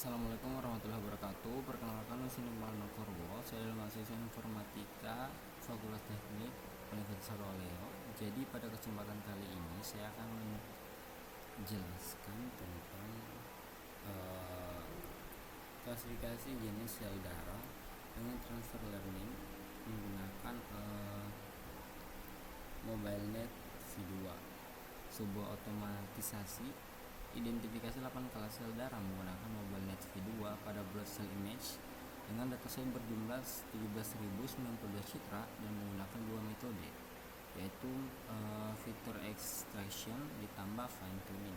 Assalamualaikum warahmatullahi wabarakatuh. Perkenalkan, di sini Malno Korbo. Saya adalah mahasiswa informatika Fakultas Teknik Universitas Suraleo. Jadi pada kesempatan kali ini saya akan menjelaskan tentang klasifikasi jenis sel darah dengan transfer learning menggunakan MobileNet V2, sebuah otomatisasi identifikasi 8 kelas sel darah menggunakan MobileNet V2 pada blood cell image dengan dataset berjumlah 17.092 citra dan menggunakan dua metode, yaitu feature extraction ditambah fine tuning.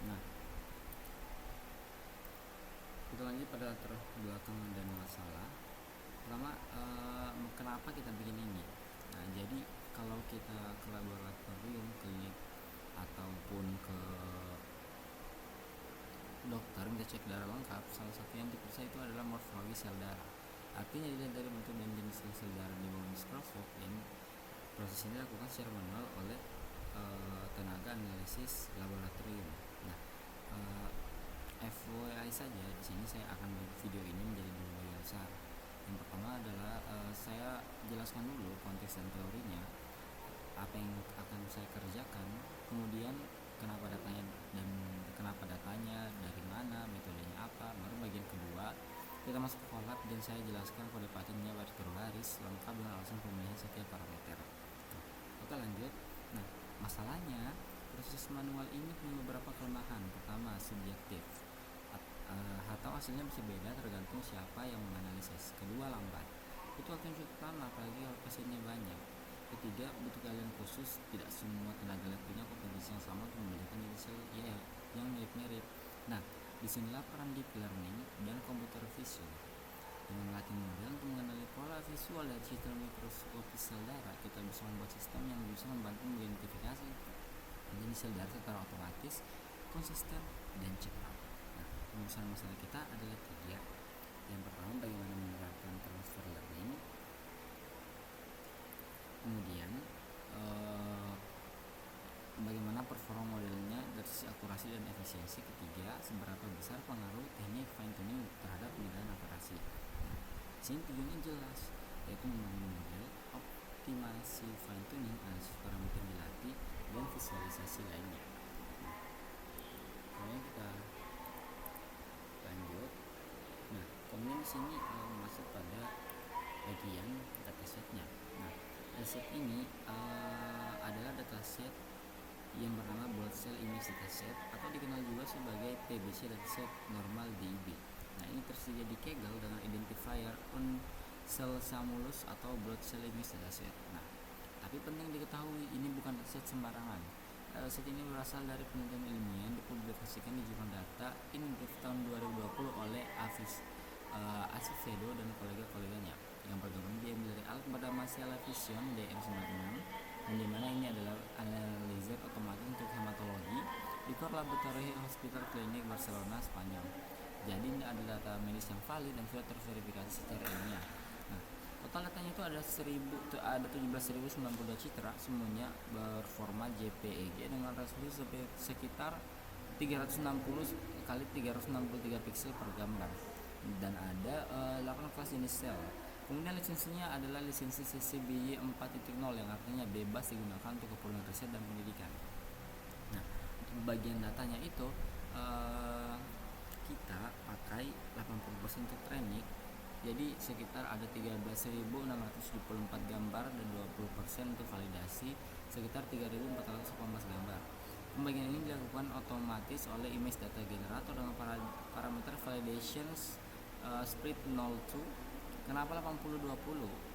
Nah, kita lanjut pada latar belakang dan masalah. Pertama, kenapa kita bikin ini? Nah, jadi kalau kita ke laboratorium, klinik ataupun ke dokter minta cek darah lengkap, salah satu yang diperiksa itu adalah morfologi sel darah. Artinya dilihat dari bentuk dan jenis sel darah di bawah mikroskop, dan proses ini dilakukan secara manual oleh tenaga analisis laboratorium. Nah, FYI saja, di sini saya akan bagi video ini menjadi dua bagian besar. Yang pertama adalah saya jelaskan dulu konteks dan teorinya, apa yang akan saya kerjakan, kemudian kenapa datanya dari mana, metodenya apa. Baru bagian kedua kita masuk ke kolab dan saya jelaskan kode patennya baris per baris lengkap dengan alasan pemilihan setiap parameter. Oke, lanjut. Nah, masalahnya proses manual ini punya beberapa kelemahan. Pertama, subjektif atau hasilnya bisa beda tergantung siapa yang menganalisis. Kedua, lambat, itu akan cukup lama apalagi kalau pasiennya banyak. Ketiga, butuh keahlian khusus. Tidak semua tenaga lab punya kompetensi yang sama untuk membedakan jenis sel yang mirip-mirip. Nah, disinilah peran deep learning dan komputer vision. Dengan melatih model untuk mengenali pola visual dari sistem mikroskopis sel darah, kita bisa membuat sistem yang bisa membantu mengidentifikasi jenis sel darah secara otomatis, konsisten, dan cepat. Nah, rumusan masalah kita adalah 3. Yang pertama, bagaimana menerapkan transfer learning. Kemudian bagaimana performa modelnya dari sisi akurasi dan efisiensi. Ketiga, seberapa besar pengaruh teknik fine tuning terhadap penilaian akurasi. Nah, sini tujuannya jelas, yaitu membangun model, optimasi fine tuning, analisis parameter dilatih, dan visualisasi lainnya. Kemudian kita lanjut. Nah, kemudian di sini masuk pada bagian datasetnya. Nah, dataset ini adalah dataset yang bernama blood cell image dataset atau dikenal juga sebagai TBC dataset normal DIB. Nah, ini tersedia di Kaggle dengan identifier uncellsamulus atau blood cell image dataset. Nah, tapi penting diketahui ini bukan dataset sembarangan. Dataset ini berasal dari penelitian ilmiah yang dipublikasikan di jurnal Data in Brief tahun 2020 oleh Acevedo dan kolega-koleganya yang bergabung diambil dari alat bernama Vision DM96, dan dimana ini adalah analizer otomatis untuk hematologi di Core Laboratory Hospital Clinic Barcelona, Spanyol. Jadi ini adalah data medis yang valid dan sudah terverifikasi secara ilmiah. Nah, total datanya itu ada 17.092 citra, semuanya berformat JPEG dengan resolusi sekitar 360 kali 363 pixel per gambar, dan ada 8 kelas jenis sel. Kemudian lisensinya adalah lisensi CC BY 4.0 yang artinya bebas digunakan untuk keperluan riset dan pendidikan. Nah, untuk bagian datanya itu kita pakai 80% untuk training, jadi sekitar ada 13.674 gambar, dan 20% untuk validasi sekitar 3.418 gambar. Pembagian ini dilakukan otomatis oleh image data generator dengan parameter validations split 0-2. Kenapa 80-20?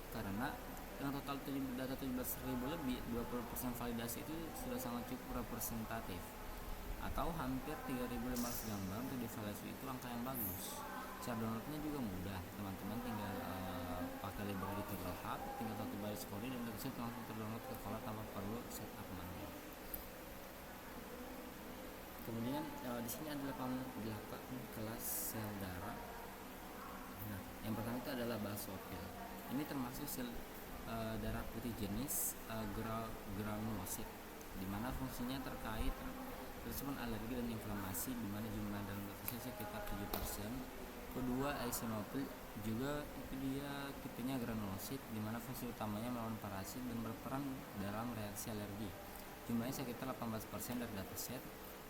Karena dengan total data 17.000 lebih, 20% validasi itu sudah sangat cukup representatif, atau hampir 3.500 gambar untuk divalidasi. Itu angka yang bagus. Cara downloadnya juga mudah, teman-teman tinggal pakai library Kaggle Hub, tinggal satu baris kode dan dataset langsung terdownload ke kolab tanpa perlu setup manual. Kemudian di sini ada 8 kelas sel darah. Nah, yang pertama itu adalah basofil. Ini termasuk sel darah putih jenis granulosit, di mana fungsinya terkait respon alergi dan inflamasi, di mana jumlah dalam dataset sekitar 7%. Kedua, eosinophil juga itu dia tipenya granulosit, di mana fungsi utamanya melawan parasit dan berperan dalam reaksi alergi. Jumlahnya sekitar 18% dari dataset.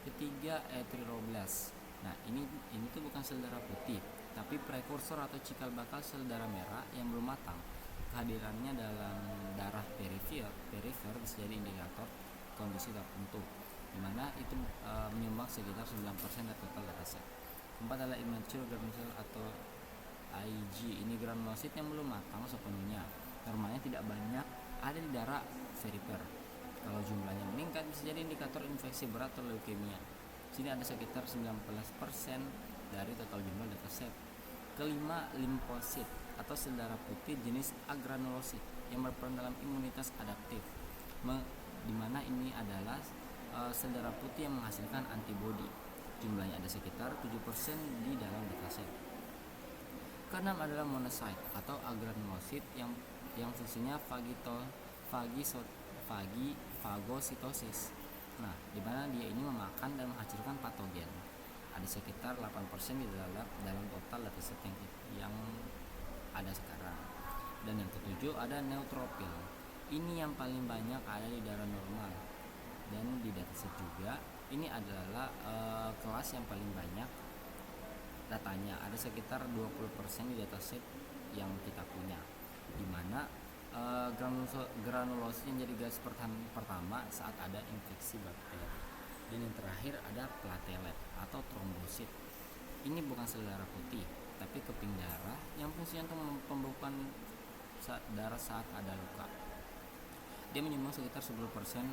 Ketiga, erythroblast. Nah, ini tuh bukan sel darah putih, tapi prekursor atau cikal bakal sel darah merah yang belum matang. Kehadirannya dalam darah perifer bisa jadi indikator kondisi tertentu, di mana itu menyumbang sekitar 9% dari total dataset. Keempat adalah immature granulocyte atau IG. Ini granulosit yang belum matang sepenuhnya. Normalnya tidak banyak ada di darah perifer. Kalau jumlahnya meningkat bisa jadi indikator infeksi berat atau leukemia. Sini ada sekitar 19% dari total jumlah dataset. Kelima, limfosit atau sel darah putih jenis agranulosit yang berperan dalam imunitas adaptif, di mana ini adalah sel darah putih yang menghasilkan antibodi. Jumlahnya ada sekitar 7% di dalam dataset. Keenam adalah monocyte atau agranulosit yang fungsinya fagositosis. Nah, di mana dia ini memakan dan menghancurkan patogen. Ada sekitar 8% di dalam total dataset yang ada sekarang. Dan yang ketujuh ada neutrophil. Ini yang paling banyak ada di darah normal. Dan di dataset juga ini adalah kelas yang paling banyak datanya. Ada sekitar 20% di dataset yang kita punya, di mana granulosit yang jadi garis pertama saat ada infeksi bakteri. Dan yang terakhir ada platelet atau trombosit. Ini bukan sel darah putih, tapi keping darah yang fungsinya untuk pembekuan darah saat ada luka. Dia menyumbang sekitar 10%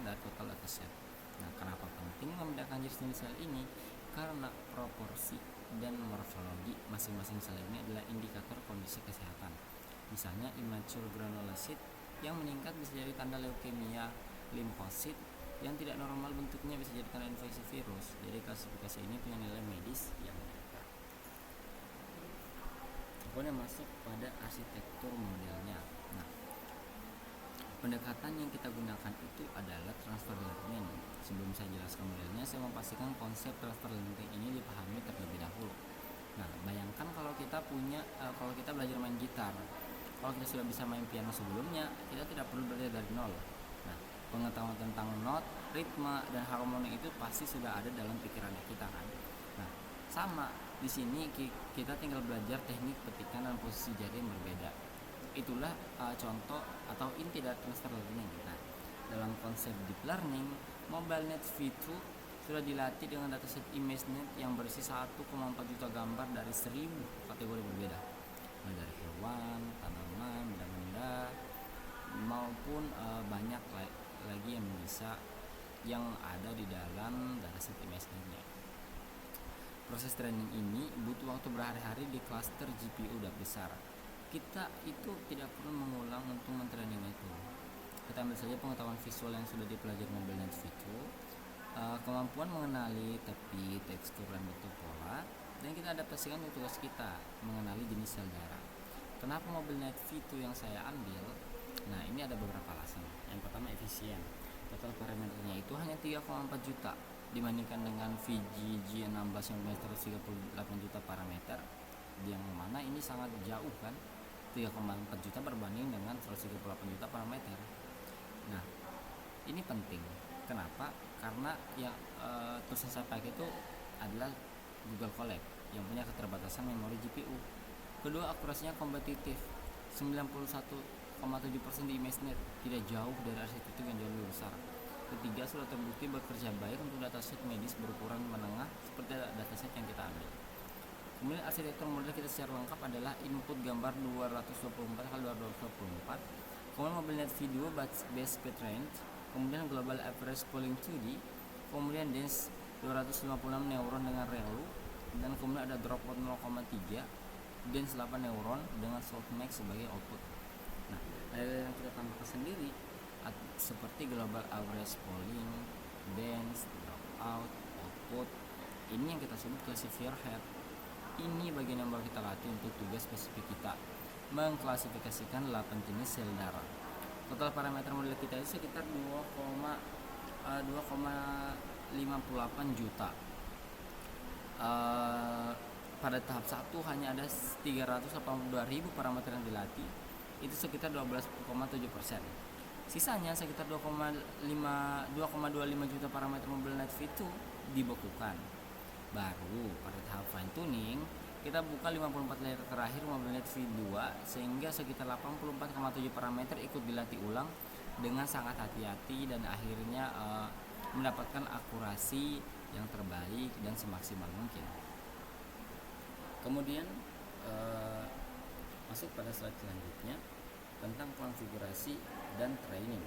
dari total dataset. Nah, kenapa penting membedakan jenis sel ini? Karena proporsi dan morfologi masing-masing sel ini adalah indikator kondisi kesehatan. Misalnya immature granulosit yang meningkat bisa jadi tanda leukemia, limfosit yang tidak normal bentuknya bisa jadi tanda infeksi virus. Jadi klasifikasi ini punya nilai medis yang meningkat. Kemudian masuk pada arsitektur modelnya. Nah, pendekatan yang kita gunakan itu adalah transfer learning. Sebelum saya jelaskan modelnya, saya memastikan konsep transfer learning ini dipahami terlebih dahulu. Nah, bayangkan kalau kita belajar main gitar. Kalau kita sudah bisa main piano sebelumnya, kita tidak perlu belajar dari nol. Nah, pengetahuan tentang not, ritme, dan harmoni itu pasti sudah ada dalam pikiran kita kan. Nah, sama di sini kita tinggal belajar teknik petikan dan posisi jari yang berbeda. Itulah contoh atau inti dari transfer learning. Nah, dalam konsep deep learning, MobileNet V2 sudah dilatih dengan dataset ImageNet yang berisi 1,4 juta gambar dari 1000 kategori berbeda, mulai dari hewan, tanaman, benda-benda, maupun banyak lagi yang ada di dalam dataset ImageNet-nya. Proses training ini butuh waktu berhari-hari di cluster GPU besar. Kita itu tidak perlu mengulang untuk mentraining itu. Kita ambil saja pengetahuan visual yang sudah dipelajari MobileNet V2, kemampuan mengenali tepi, tekstur, dan bentuk pola, dan kita adaptasikan untuk tugas kita mengenali jenis sel darah. Kenapa MobileNet V2 yang saya ambil? Nah, ini ada beberapa alasan. Yang pertama, efisien. Total parameternya itu hanya 3,4 juta dibandingkan dengan VGG 16 yang punya 138 juta parameter, yang mana ini sangat jauh kan, 3,4 juta berbanding dengan 138 juta parameter. Nah, ini penting. Kenapa? Karena tools yang saya pakai itu adalah Google Colab yang punya keterbatasan memori GPU. Kedua, akurasinya kompetitif, 91,7% di ImageNet, tidak jauh dari arsitektur yang jauh lebih besar. Ketiga, sudah terbukti bekerja baik untuk dataset medis berukuran menengah seperti dataset yang kita ambil. Kemudian arsitektur model kita secara lengkap adalah input gambar 224x224, kemudian MobileNet V2 base speed range, kemudian global average polling 2D, kemudian dense 256 neuron dengan ReLU, dan kemudian ada dropout 0,3, dense 8 neuron dengan softmax sebagai output. Nah, ada yang kita tambahkan sendiri seperti global average polling, dense, dropout, output. Ini yang kita sebut classifier head. Ini bagian yang bakal kita latih untuk tugas spesifik kita, mengklasifikasikan 8 jenis sel darah. Total parameter model kita itu sekitar 2,58 juta pada tahap 1 hanya ada 382.000 parameter yang dilatih, itu sekitar 12,7%. Sisanya sekitar 2,25 juta parameter mobil Net V2 dibekukan. Baru pada tahap fine tuning kita buka 54 layer terakhir mobil Net V2 sehingga sekitar 84,7 parameter ikut dilatih ulang dengan sangat hati-hati dan akhirnya mendapatkan akurasi yang terbaik dan semaksimal mungkin. Kemudian masuk pada slide selanjutnya tentang konfigurasi dan training.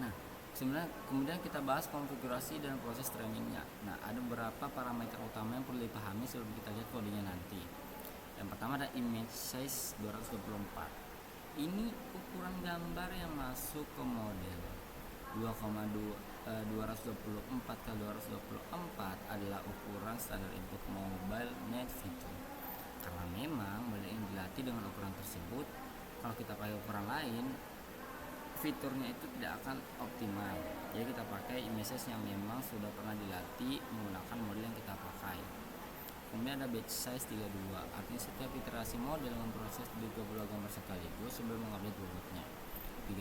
Nah, sebenarnya kemudian kita bahas konfigurasi dan proses trainingnya. Nah, ada beberapa parameter utama yang perlu dipahami sebelum kita lihat kodenya nanti. Yang pertama ada image size 224. Ini ukuran gambar yang masuk ke model 224 x 224 adalah ukuran standar input mobile Net V2. Karena memang model ini dilatih dengan ukuran tersebut, kalau kita pakai ukuran lain, fiturnya itu tidak akan optimal. Jadi kita pakai images yang memang sudah pernah dilatih menggunakan model yang kita pakai. Kemudian ada batch size 32, artinya setiap iterasi model memproses 32 gambar sekaligus sebelum mengupdate bobotnya. 32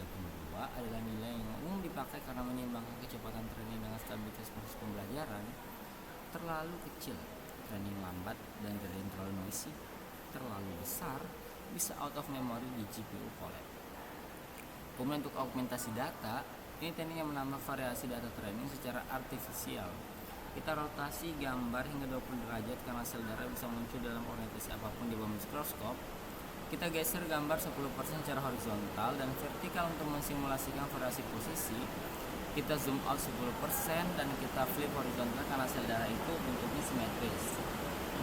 adalah nilai yang umum dipakai karena menyeimbangkan kecepatan training dengan stabilitas proses pembelajaran. Terlalu kecil, training lambat, dan training terlalu noisy, terlalu besar, bisa out of memory di GPU collab. Kemudian untuk augmentasi data, ini teknik yang menambah variasi data training secara artifisial. Kita rotasi gambar hingga 20 derajat karena sel darah bisa muncul dalam orientasi apapun di bawah mikroskop. Kita geser gambar 10% secara horizontal dan vertikal untuk mensimulasikan variasi posisi. Kita zoom out 10% dan kita flip horizontal karena sel darah itu bentuknya simetris.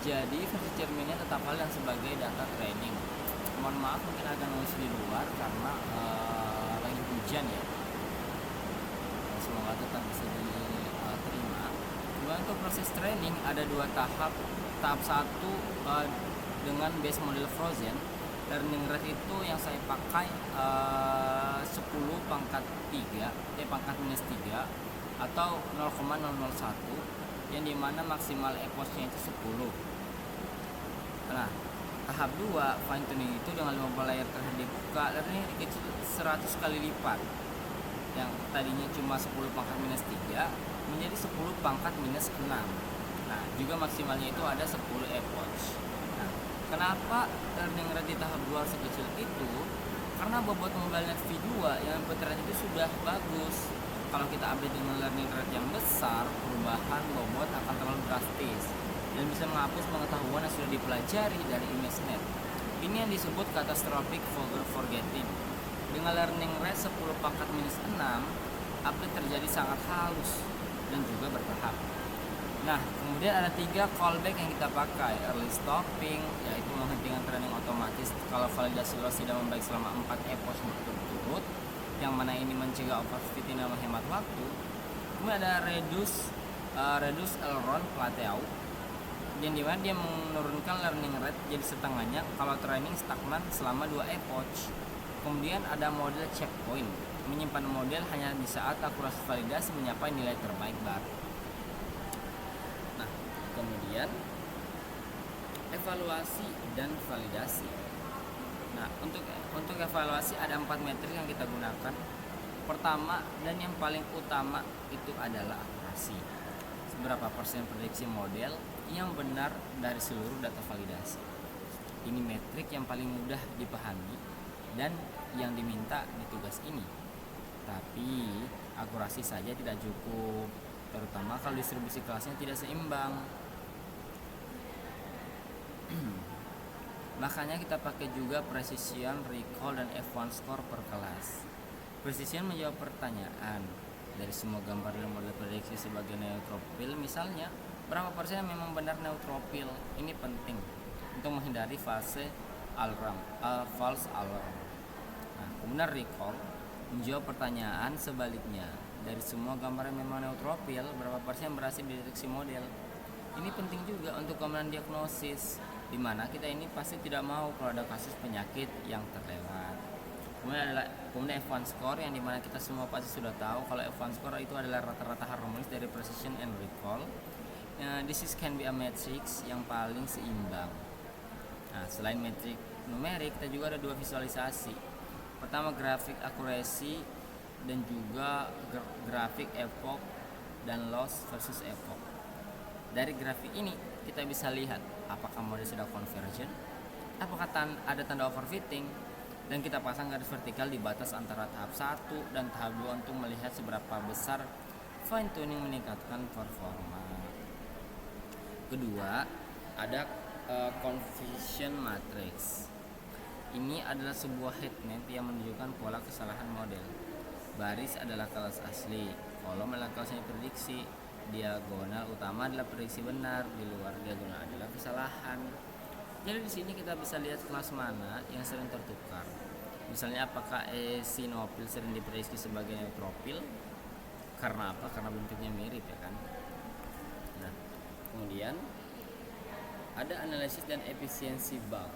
Jadi versi cerminnya tetap hal yang sebagai data training. Mohon maaf mungkin agak noise di luar karena lagi hujan ya. Semoga tetap bisa diterima. Kemudian untuk proses training ada dua tahap. Tahap 1 dengan base model Frozen. Learning rate itu yang saya pakai 10 pangkat 3 pangkat minus 3 atau 0,001 yang dimana maksimal eposnya itu 10. Nah, tahap 2 fine tuning itu dengan 50 layer terakhir dibuka, learning kecil 100 kali lipat. Yang tadinya cuma 10 pangkat minus 3 menjadi 10 pangkat minus 6. Nah, juga maksimalnya itu ada 10 epoch. Nah, kenapa learning rate di tahap 2 sekecil itu? Karena bobot mobile Net V2 yang input rate itu sudah bagus. Kalau kita update dengan learning rate yang besar, perubahan bobot akan terlalu drastis dan bisa menghapus pengetahuan yang sudah dipelajari dari ImageNet. Ini yang disebut catastrophic forgetting. Dengan learning rate 10 pangkat minus 6, update terjadi sangat halus dan juga bertahap. Nah, kemudian ada 3 callback yang kita pakai. Early stopping, yaitu menghentikan training otomatis kalau validasi loss tidak membaik selama 4 epoch berturut-turut, yang mana ini mencegah overfitting dan menghemat waktu. Kemudian ada reduce aileron plateau, yang dimana dia menurunkan learning rate jadi setengahnya kalau training stagnan selama 2 epoch. Kemudian ada model checkpoint, menyimpan model hanya di saat akurasi validasi mencapai nilai terbaik baru. Nah, kemudian evaluasi dan validasi. Nah, untuk evaluasi ada 4 metrik yang kita gunakan. Pertama dan yang paling utama itu adalah akurasi. Seberapa persen prediksi model yang benar dari seluruh data validasi. Ini metrik yang paling mudah dipahami dan yang diminta di tugas ini. Tapi akurasi saja tidak cukup, terutama kalau distribusi kelasnya tidak seimbang. Makanya kita pakai juga precision, recall, dan F1 score per kelas. Precision menjawab pertanyaan dari semua gambar dan model prediksi sebagai neutropil. Misalnya, berapa persen yang memang benar neutropil? Ini penting untuk menghindari false alarm. Nah, kemudian recall menjawab pertanyaan sebaliknya. Dari semua gambar yang memang neutropil, berapa persen berhasil dideteksi model? Ini penting juga untuk keamanan diagnosis, di mana kita ini pasti tidak mau kalau ada kasus penyakit yang terlewat. Kemudian F1 score, yang dimana kita semua pasti sudah tahu kalau F1 score itu adalah rata-rata harmonis dari precision and recall. This is can be a matrix yang paling seimbang. Nah, selain metrik numerik, kita juga ada dua visualisasi. Pertama, grafik accuracy dan juga grafik epoch dan loss versus epoch. Dari grafik ini kita bisa lihat apakah model sudah convergent, apakah ada tanda overfitting, dan kita pasang garis vertikal di batas antara tahap 1 dan tahap 2 untuk melihat seberapa besar fine tuning meningkatkan performa. Kedua, ada confusion matrix. Ini adalah sebuah heat map yang menunjukkan pola kesalahan model. Baris adalah kelas asli, kolom adalah kelas yang diprediksi, diagonal utama adalah prediksi benar, di luar diagonal adalah kesalahan. Jadi di sini kita bisa lihat kelas mana yang sering tertukar. Misalnya apakah eosinofil sering diprediksi sebagai neutropil? Karena apa? Karena bentuknya mirip, ya kan. Nah, kemudian ada analisis dan efisiensi bug.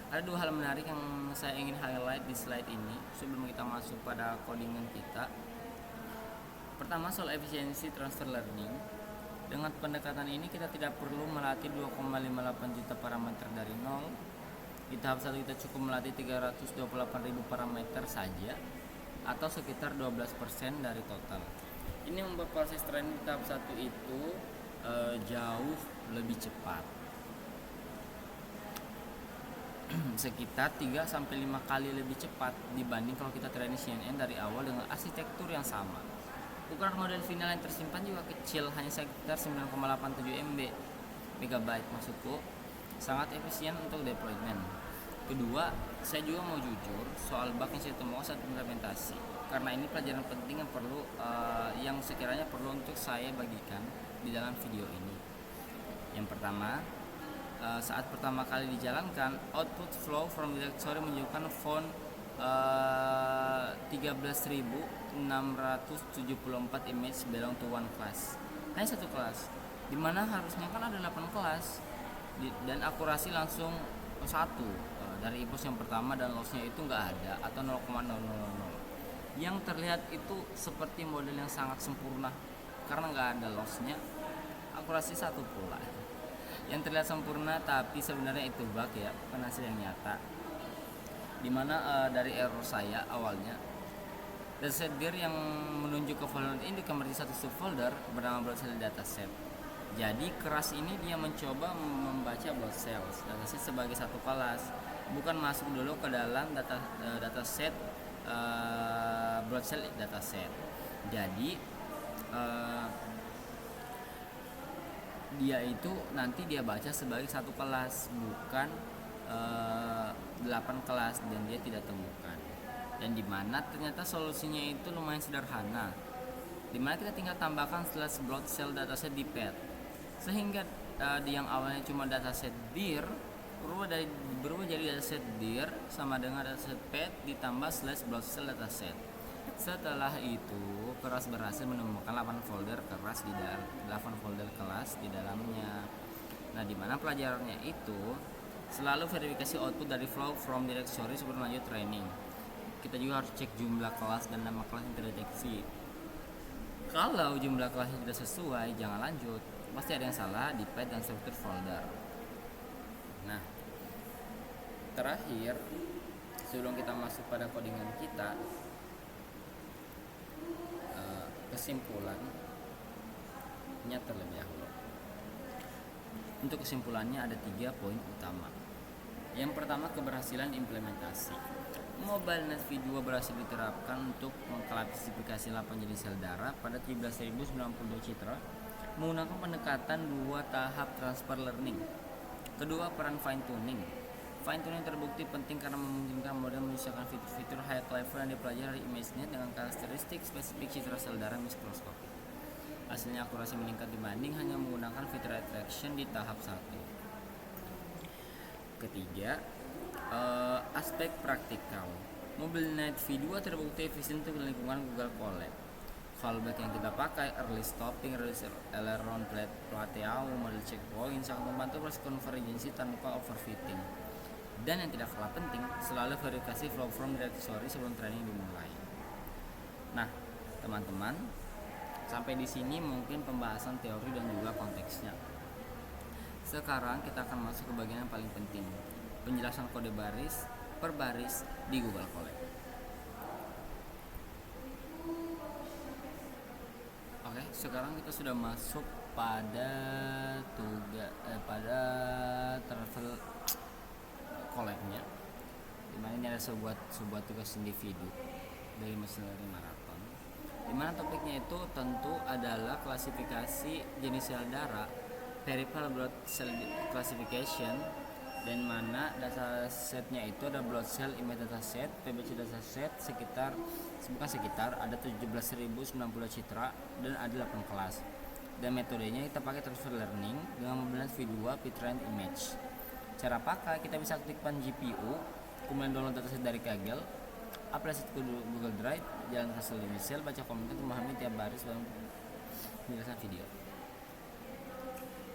Ada dua hal menarik yang saya ingin highlight di slide ini sebelum kita masuk pada codingan kita. Pertama, soal efisiensi transfer learning. Dengan pendekatan ini kita tidak perlu melatih 2,58 juta parameter dari nol. Di tahap 1 kita cukup melatih 328.000 parameter saja, atau sekitar 12% dari total. Ini membuat proses training tahap 1 itu jauh lebih cepat. Sekitar 3-5 kali lebih cepat dibanding kalau kita training CNN dari awal dengan arsitektur yang sama. Ukuran model final yang tersimpan juga kecil, hanya sekitar 9,87 MB maksudku, sangat efisien untuk deployment. Kedua, saya juga mau jujur soal bug yang saya temukan saat implementasi, karena ini pelajaran penting yang perlu yang sekiranya perlu untuk saya bagikan di dalam video ini. Yang pertama, saat pertama kali dijalankan, output flow from directory menunjukkan font 13.674 image belong to one class. Hanya satu kelas, dimana harusnya kan ada 8 kelas, dan akurasi langsung 1 dari input yang pertama, dan lossnya itu nggak ada atau 0,000. Yang terlihat itu seperti model yang sangat sempurna karena nggak ada lossnya, akurasi 1 pula. Yang terlihat sempurna tapi sebenarnya itu bug, ya, bukan hasil yang nyata. Dimana dari error saya awalnya, dataset dir yang menunjuk ke folder ini dikemerti satu subfolder bernama blood cell dataset. Jadi keras ini dia mencoba membaca blood cells dataset sebagai satu kelas, bukan masuk dulu ke dalam dataset blood cell dataset. Jadi dia itu nanti dia baca sebagai satu kelas, bukan 8 kelas, dan dia tidak temukan. Dan dimana ternyata solusinya itu lumayan sederhana, dimana kita tinggal tambahkan slash blood cell dataset di pad, sehingga yang awalnya cuma dataset dir berubah jadi dataset dir sama dengan dataset pad ditambah slash blood cell dataset. Setelah itu keras berhasil menemukan 8 folder keras di 8 folder kelas di dalamnya. Nah, dimana pelajarannya itu selalu verifikasi output dari flow from directory sebelum lanjut training. Kita juga harus cek jumlah kelas dan nama kelas yang terdeteksi. Kalau jumlah kelasnya tidak sesuai, jangan lanjut. Pasti ada yang salah di pad dan struktur folder. Nah, terakhir sebelum kita masuk pada codingan kita, kesimpulannya terlebih dahulu. Untuk kesimpulannya ada 3 poin utama. Yang pertama, keberhasilan implementasi. MobileNet V2 berhasil diterapkan untuk mengklasifikasi 8 jenis sel darah pada 17.092 citra menggunakan pendekatan 2 tahap transfer learning. Kedua, peran fine tuning. Fine tuning terbukti penting karena memungkinkan model menyesuaikan fitur-fitur high level yang dipelajari dari ImageNet dengan karakteristik spesifik citra sel darah mikroskopik. Hasilnya akurasi meningkat dibanding hanya menggunakan fitur attraction di tahap 1. Ketiga, aspek praktikal. MobileNet V2 terbukti efisien untuk lingkungan Google Colab. Fallback yang kita pakai, early stopping, release aileron, plateau, model checkpoint sangat membantu proses konvergensi tanpa overfitting. Dan yang tidak kalah penting, selalu verifikasi flow from directory sebelum training dimulai. Nah, teman-teman, Sampai di sini mungkin pembahasan teori dan juga konteksnya. Sekarang kita akan masuk ke bagian yang paling penting, penjelasan kode baris per baris di Google Colab. Oke, sekarang kita sudah masuk pada pada travel Colab-nya, dimana ini ada sebuah tugas individu dari mesin learning marathon, dimana topiknya itu tentu adalah klasifikasi jenis sel darah, peripheral blood cell classification, dan mana data setnya itu ada blood cell image dataset, PBC dataset ada 17.090 citra dan ada 8 kelas. Dan metodenya kita pakai transfer learning dengan menggunakan V2 P-Trend Image. Cara pakai, kita bisa aktifkan GPU, kemudian download dataset dari Kaggle, upload ke Google Drive, jalan hasil di Excel, baca komentar, memahami tiap baris dalam penjelasan video.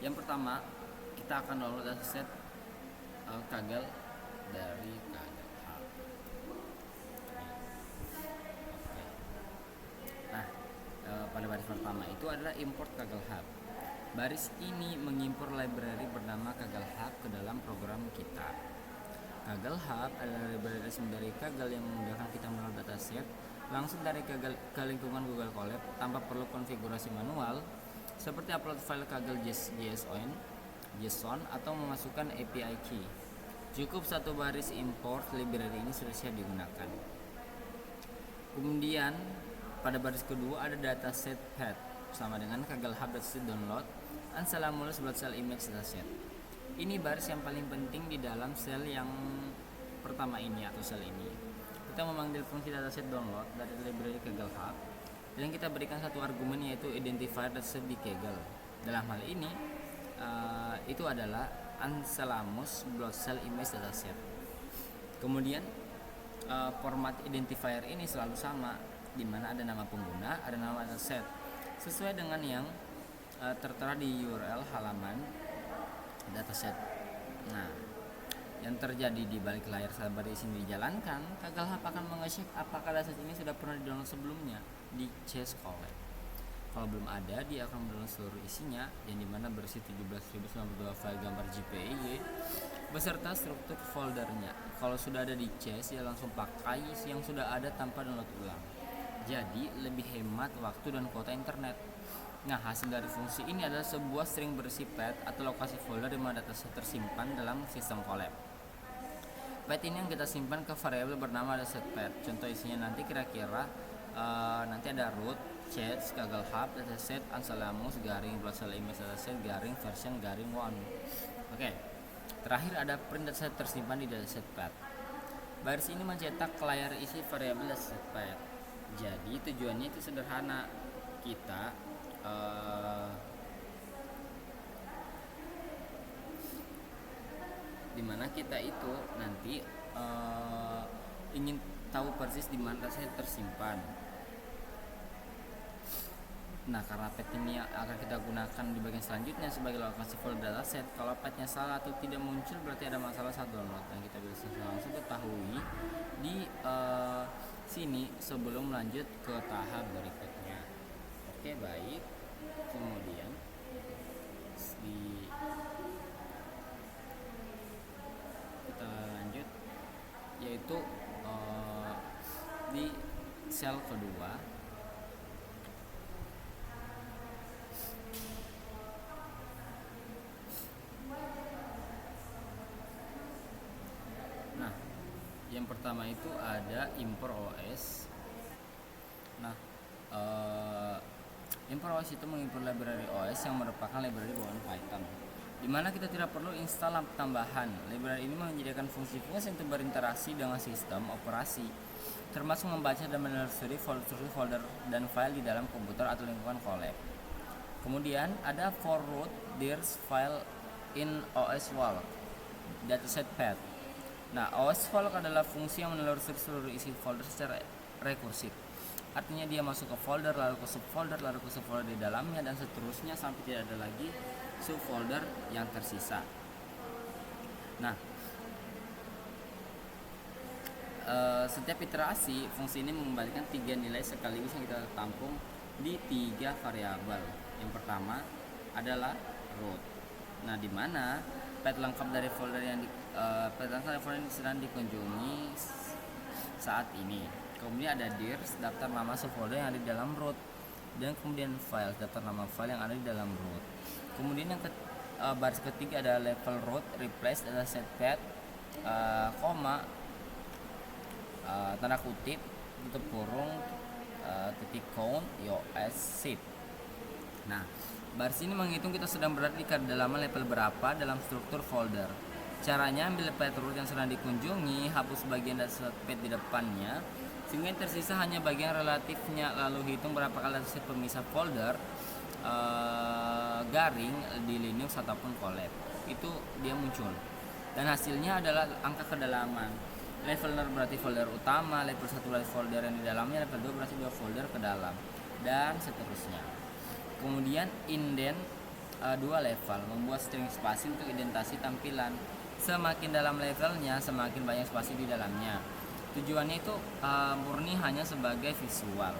Yang pertama, kita akan download dataset Kaggle dari Kaggle Hub. Nah, pada baris pertama itu adalah import Kaggle Hub. Baris ini mengimpor library bernama Kaggle Hub ke dalam program kita. Kaggle Hub adalah library dari Kaggle yang memudahkan kita mendownload dataset langsung dari Kaggle ke lingkungan Google Colab tanpa perlu konfigurasi manual seperti upload file Kaggle JSON atau memasukkan API key. Cukup satu baris import library ini sudah siap digunakan. Kemudian pada baris kedua ada dataset path sama dengan Kaggle Hub dataset download Ansalamulus blood cell image dataset. Ini baris yang paling penting di dalam sel yang pertama ini atau sel ini. Kita memanggil fungsi dataset download dari library Kaggle Hub dan kita berikan satu argumen yaitu identifier dataset di Kaggle. Dalam hal ini itu adalah Ansalamulus blood cell image dataset. Kemudian format identifier ini selalu sama, di mana ada nama pengguna, ada nama dataset sesuai dengan yang tertera di URL halaman dataset. Nah, yang terjadi di balik layar saat baris ini dijalankan, Kaggle Hub akan mengecek apakah dataset ini sudah pernah di-download sebelumnya di Chess Colab. Kalau belum ada, dia akan mendownload seluruh isinya, yang dimana berisi 17.092 file gambar JPEG beserta struktur foldernya. Kalau sudah ada di Chess, dia langsung pakai yang sudah ada tanpa download ulang. Jadi lebih hemat waktu dan kuota internet. Nah, hasil dari fungsi ini adalah sebuah string berisi path atau lokasi folder di mana dataset tersimpan dalam sistem Colab. Path ini yang kita simpan ke variabel bernama dataset path. Contoh isinya nanti kira-kira nanti ada root, chess, Kaggle Hub, dataset, Ansalamulus, garing, blood cell image dataset, garing, version, garing, 1. Oke. Terakhir ada print dataset tersimpan di dataset path. Baris ini mencetak ke layar isi variabel dataset path. Jadi tujuannya itu sederhana. Kita dimana kita itu nanti ingin tahu persis di mana dataset tersimpan. Nah, karena path ini akan kita gunakan di bagian selanjutnya sebagai lokasi folder dataset. Kalau pathnya salah atau tidak muncul, berarti ada masalah saat download, dan kita bisa langsung ketahui di sini sebelum lanjut ke tahap berikutnya. Oke, baik. Kemudian kita lanjut, yaitu di sel kedua. Nah, yang pertama itu ada import OS. Nah, import OS itu mengimpor library OS yang merupakan library bawaan Python, di mana kita tidak perlu install tambahan. Library ini menyediakan fungsi-fungsi untuk berinteraksi dengan sistem operasi, termasuk membaca dan menelusuri folder dan file di dalam komputer atau lingkungan Colab. Kemudian ada for root dirs file in OS walk dataset path. Nah, OS walk adalah fungsi yang menelusuri seluruh isi folder secara rekursif. Artinya dia masuk ke folder, lalu ke subfolder, lalu ke subfolder di dalamnya, dan seterusnya sampai tidak ada lagi subfolder yang tersisa. Nah, setiap iterasi fungsi ini mengembalikan 3 nilai sekaligus yang kita tampung di 3 variabel. Yang pertama adalah root. Nah, di mana path lengkap dari folder yang sedang dikunjungi saat ini. Kemudian ada dirs, daftar nama subfolder yang ada di dalam root, dan kemudian files, daftar nama file yang ada di dalam root. Kemudian yang baris ketiga ada level root, replace adalah set path, koma, tanda kutip, tutup kurung, titik count, iOS zip. Nah, baris ini menghitung kita sedang berada di kedalaman level berapa dalam struktur folder. Caranya, ambil path root yang sedang dikunjungi, hapus bagian dari set path di depannya, sehingga tersisa hanya bagian relatifnya, lalu hitung berapa kali set pemisah folder garing di Linux ataupun collab. Itu dia muncul. Dan hasilnya adalah angka kedalaman. Level 0 berarti folder utama, level 1 berarti folder yang di dalamnya, level 2 berarti 2 folder ke dalam, dan seterusnya. Kemudian indent 2 level, membuat string spasi untuk identasi tampilan. Semakin dalam levelnya, semakin banyak spasi di dalamnya. Tujuannya itu murni hanya sebagai visual,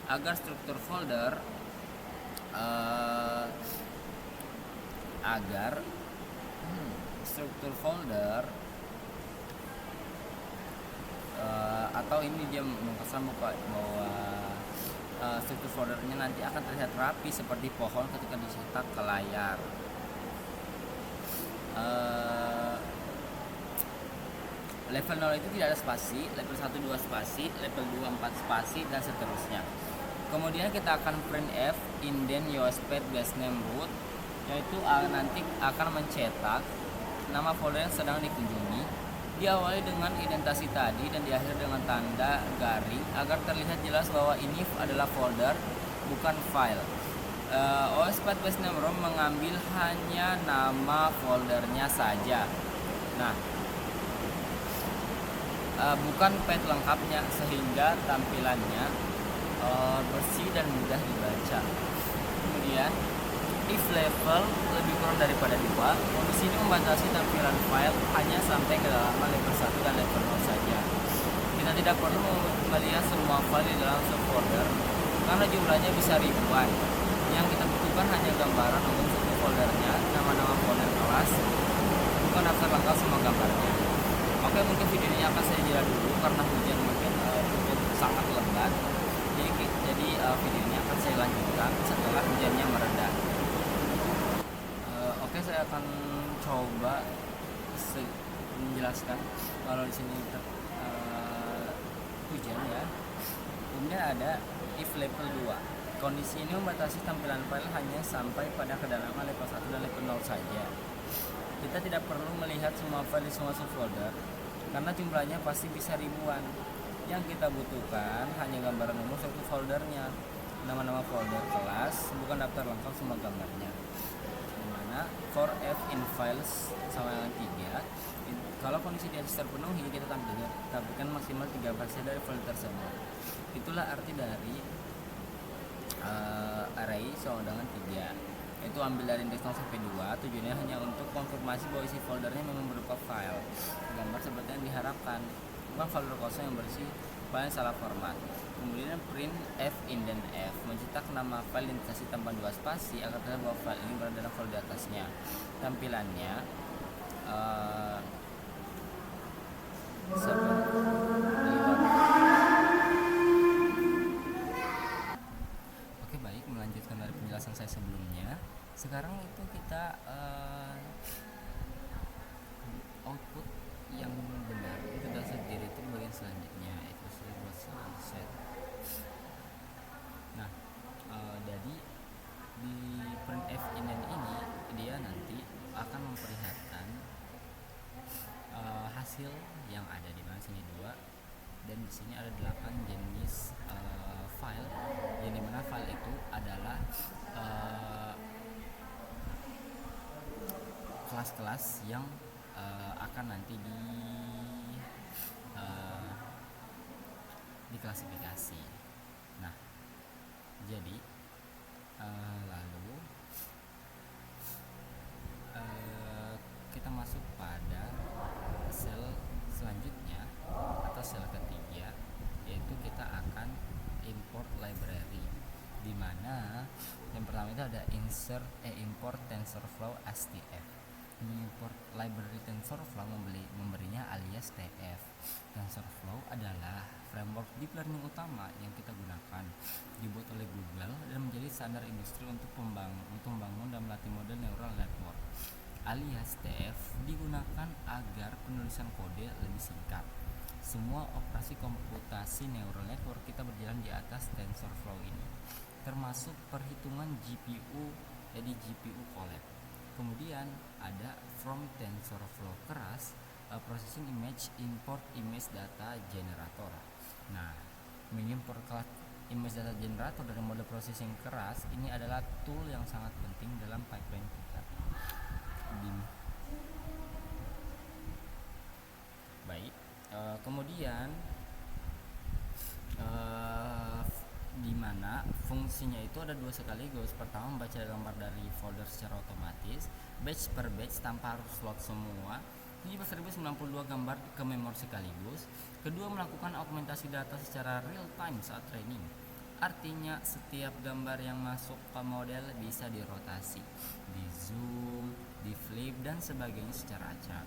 agar struktur folder atau ini dia mengesan bahwa struktur foldernya nanti akan terlihat rapi seperti pohon ketika dicetak ke layar. Level 0 itu tidak ada spasi, level 1 2 spasi, level 2 4 spasi, dan seterusnya. Kemudian kita akan printf indent iOS path base name root, yaitu nanti akan mencetak nama folder yang sedang dikunjungi, diawali dengan identasi tadi dan diakhiri dengan tanda garing agar terlihat jelas bahwa ini adalah folder, bukan file. OS path base name root mengambil hanya nama foldernya saja. Nah, bukan path lengkapnya, sehingga tampilannya bersih dan mudah dibaca. Kemudian if level lebih kurang daripada 2, kondisi ini membatasi tampilan file hanya sampai ke dalam level 1 dan level 0 saja. Kita tidak perlu melihat semua file di dalam subfolder karena jumlahnya bisa ribuan. Yang kita butuhkan hanya gambaran untuk satu foldernya, nama-nama folder kelas, bukan daftar lengkap semua gambarnya. Oke, mungkin video ini akan saya jeda dulu karena hujan sangat lebat. Jadi video ini akan saya lanjutkan setelah hujannya mereda. Oke, saya akan coba menjelaskan kalau di sini hujan ya. Kemudian ada if level 2. Kondisi ini membatasi tampilan file hanya sampai pada kedalaman level 1 dan level 0 saja. Kita tidak perlu melihat semua file di semua subfolder karena jumlahnya pasti bisa ribuan. Yang kita butuhkan hanya gambaran umum satu foldernya, nama-nama folder kelas, bukan daftar lengkap semua gambarnya. Dimana for f in files sama dengan 3, kalau kondisi di atas terpenuhi, kita tampilkan maksimal 3 versi dari file tersebut. Itulah arti dari array sama dengan 3, yaitu ambil dari indeks 0 sampai 2. Tujuannya hanya untuk konfirmasi bahwa isi foldernya memang berupa file gambar seperti yang diharapkan, bukan folder kosong yang bersih file salah format. Kemudian print f indent f, mencetak nama file dikasih tanpa 2 spasi agar terlihat bahwa file ini berada dalam folder di atasnya. Tampilannya Oke, baik, melanjutkan dari penjelasan saya sebelumnya. Sekarang itu kita output yang benar itu data diri itu bagian selanjutnya, itu set. Nah, jadi di printf indent ini dia nanti akan memperlihatkan hasil yang ada di mana sini 2, dan di sini ada 8 jenis file, yang dimana file itu adalah kelas-kelas yang akan nanti diklasifikasi. Nah, jadi lalu kita masuk pada sel selanjutnya atau sel ketiga, yaitu kita akan import library. di mana yang pertama itu ada import TensorFlow STF. Mengimport library TensorFlow memberinya alias TF. TensorFlow adalah framework deep learning utama yang kita gunakan, dibuat oleh Google dan menjadi standar industri untuk membangun dan melatih model neural network. Alias TF digunakan agar penulisan kode lebih singkat. Semua operasi komputasi neural network kita berjalan di atas TensorFlow ini, termasuk perhitungan GPU, jadi GPU Colab. Kemudian ada from TensorFlow keras, processing image, import image data generator. Nah, mengimport image data generator dari mode processing keras ini adalah tool yang sangat penting dalam pipeline kita. Baik, kemudian di mana fungsinya itu ada dua sekaligus. Pertama, membaca gambar dari folder secara otomatis, batch per batch tanpa harus slot semua. Ini 1092 gambar ke memori sekaligus. Kedua, melakukan augmentasi data secara real time saat training. Artinya setiap gambar yang masuk ke model bisa dirotasi, di zoom, di flip dan sebagainya secara acak,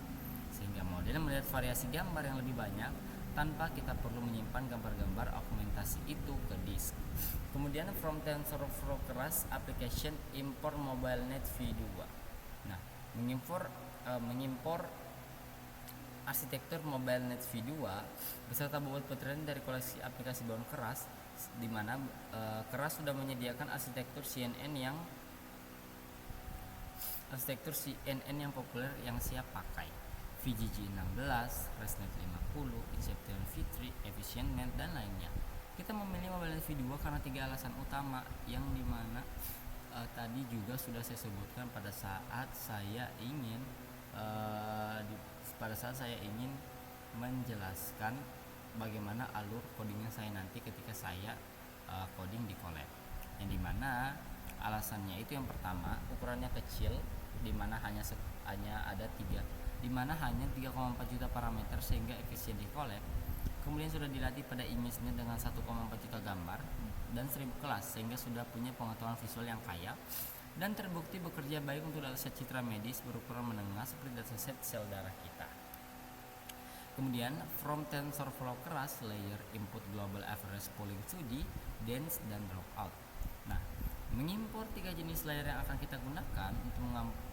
sehingga model melihat variasi gambar yang lebih banyak tanpa kita perlu menyimpan gambar-gambar augmentasi itu ke disk. Kemudian from TensorFlow keras application import MobileNet V2. Nah, mengimpor arsitektur MobileNet V2 beserta bobot baterai dari koleksi aplikasi bawaan keras, di mana keras sudah menyediakan arsitektur CNN yang populer yang siap pakai. VGG 16, ResNet 50, Inception V3, Efficient Net, dan lainnya. Kita memilih MobileNet V2 karena 3 alasan utama yang dimana tadi juga sudah saya sebutkan pada saat saya ingin menjelaskan bagaimana alur codingnya saya nanti ketika saya coding di Colab. Yang dimana alasannya itu yang pertama, ukurannya kecil, dimana hanya ada 3,4 juta parameter sehingga efisien di Colab. Kemudian sudah dilatih pada image-nya dengan 1,4 juta gambar dan 1000 kelas sehingga sudah punya pengetahuan visual yang kaya dan terbukti bekerja baik untuk dataset citra medis berukuran menengah seperti dataset sel darah kita. Kemudian from TensorFlow keras layer input global average polling 2D, dense, dan dropout. Nah, mengimpor 3 jenis layer yang akan kita gunakan untuk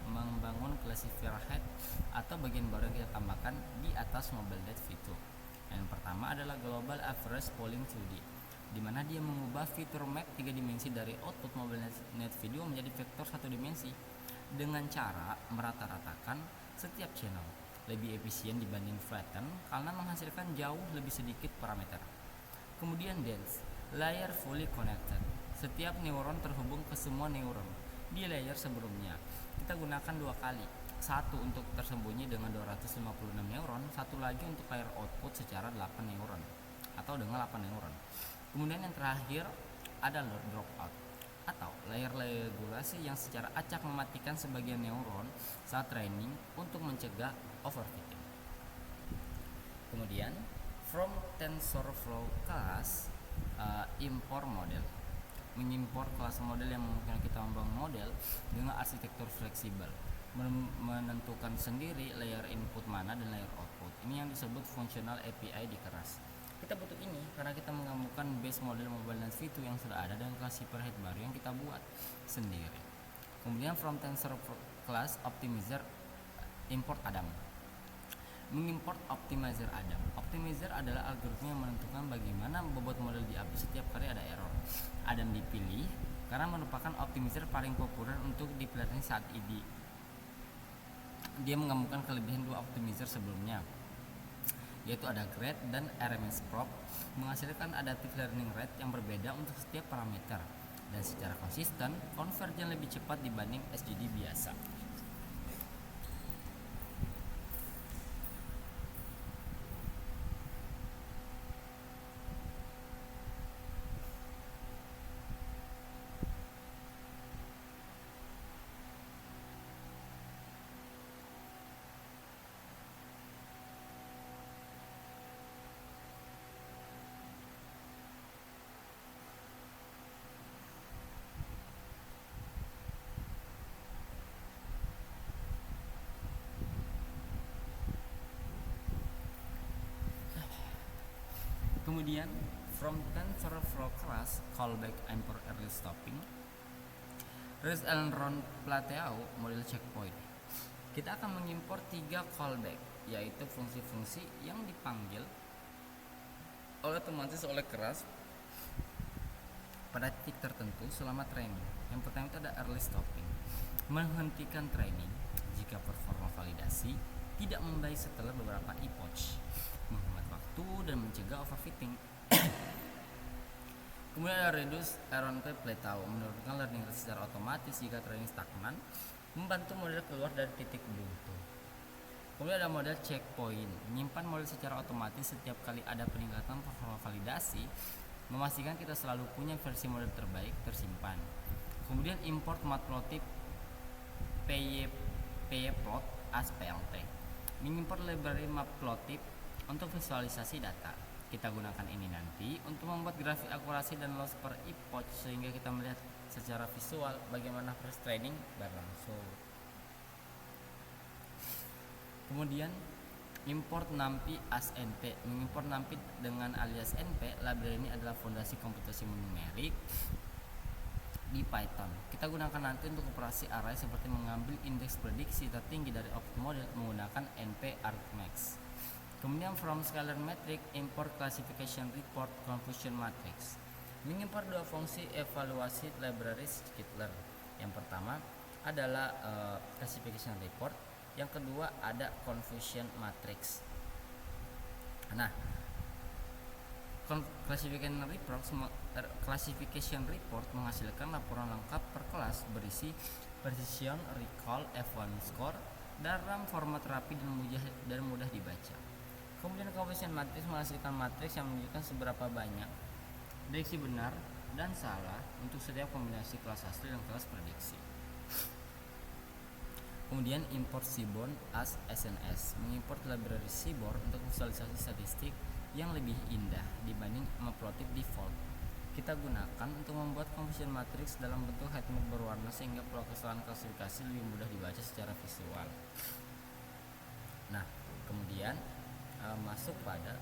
membangun classifier head atau bagian baru yang kita tambahkan di atas MobileNet V2. Yang pertama adalah global average polling 2D, di mana dia mengubah fitur map 3 dimensi dari output MobileNet V2 menjadi vektor 1 dimensi dengan cara merata-ratakan setiap channel. Lebih efisien dibanding flatten karena menghasilkan jauh lebih sedikit parameter. Kemudian dense, layer fully connected. Setiap neuron terhubung ke semua neuron di layer sebelumnya. Kita gunakan 2 kali. Satu untuk tersembunyi dengan 256 neuron, satu lagi untuk layer output secara 8 neuron atau dengan 8 neuron. Kemudian yang terakhir ada dropout atau layer regulasi yang secara acak mematikan sebagian neuron saat training untuk mencegah overfitting. Kemudian from TensorFlow class import model, mengimpor kelas model yang memungkinkan kita membangun model dengan arsitektur fleksibel, menentukan sendiri layer input mana dan layer output. Ini yang disebut functional API di keras. Kita butuh ini karena kita menggabungkan base model MobileNet V2 yang sudah ada dengan classifier head baru yang kita buat sendiri. Kemudian from TensorFlow class optimizer import Adam. Mengimport optimizer Adam. Optimizer adalah algoritma yang menentukan bagaimana bobot model diupdate setiap kali ada error. Adam dipilih karena merupakan optimizer paling populer untuk deep learning saat ini. Dia menggabungkan kelebihan 2 optimizer sebelumnya, yaitu ada grade dan RMS-prop, menghasilkan adaptive learning rate yang berbeda untuk setiap parameter dan secara konsisten konvergen lebih cepat dibanding SGD biasa. Kemudian from transfer flow class callback import early stopping rest and run Plateau model checkpoint. Kita akan mengimport 3 callback, yaitu fungsi-fungsi yang dipanggil otomatis oleh keras pada titik tertentu selama training. Yang pertama itu ada early stopping, menghentikan training jika performa validasi tidak membaik setelah beberapa epoch, menghemat waktu dan mencegah overfitting. Kemudian ada reduce error plateau, menurunkan learning rate secara otomatis jika training stagnan, membantu model keluar dari titik buntu. Kemudian ada model checkpoint, menyimpan model secara otomatis setiap kali ada peningkatan performa validasi, memastikan kita selalu punya versi model terbaik tersimpan. Kemudian import matplotlib pyplot as plt, mengimport library matplotlib untuk visualisasi data. Kita gunakan ini nanti untuk membuat grafik akurasi dan loss per epoch sehingga kita melihat secara visual bagaimana proses training berlangsung. Kemudian import numpy as np, mengimport numpy dengan alias np. Library ini adalah fondasi komputasi numerik di Python. Kita gunakan nanti untuk operasi array seperti mengambil indeks prediksi tertinggi dari output model menggunakan np argmax. Kemudian from scalar metric import classification report confusion matrix, mengimport 2 fungsi evaluasi library Skittler. Yang pertama adalah classification report, yang kedua ada confusion matrix. Nah, classification report menghasilkan laporan lengkap per kelas berisi precision, recall, F1 score dalam format rapi dan mudah dibaca. Kemudian confusion matrix menghasilkan matriks yang menunjukkan seberapa banyak prediksi benar dan salah untuk setiap kombinasi kelas asli dan kelas prediksi. Kemudian import Seaborn as SNS, mengimport library Seaborn untuk visualisasi statistik yang lebih indah dibanding matplotlib default. Kita gunakan untuk membuat confusion matrix dalam bentuk headmap berwarna sehingga kesalahan klasifikasi lebih mudah dibaca secara visual. Nah, kemudian masuk pada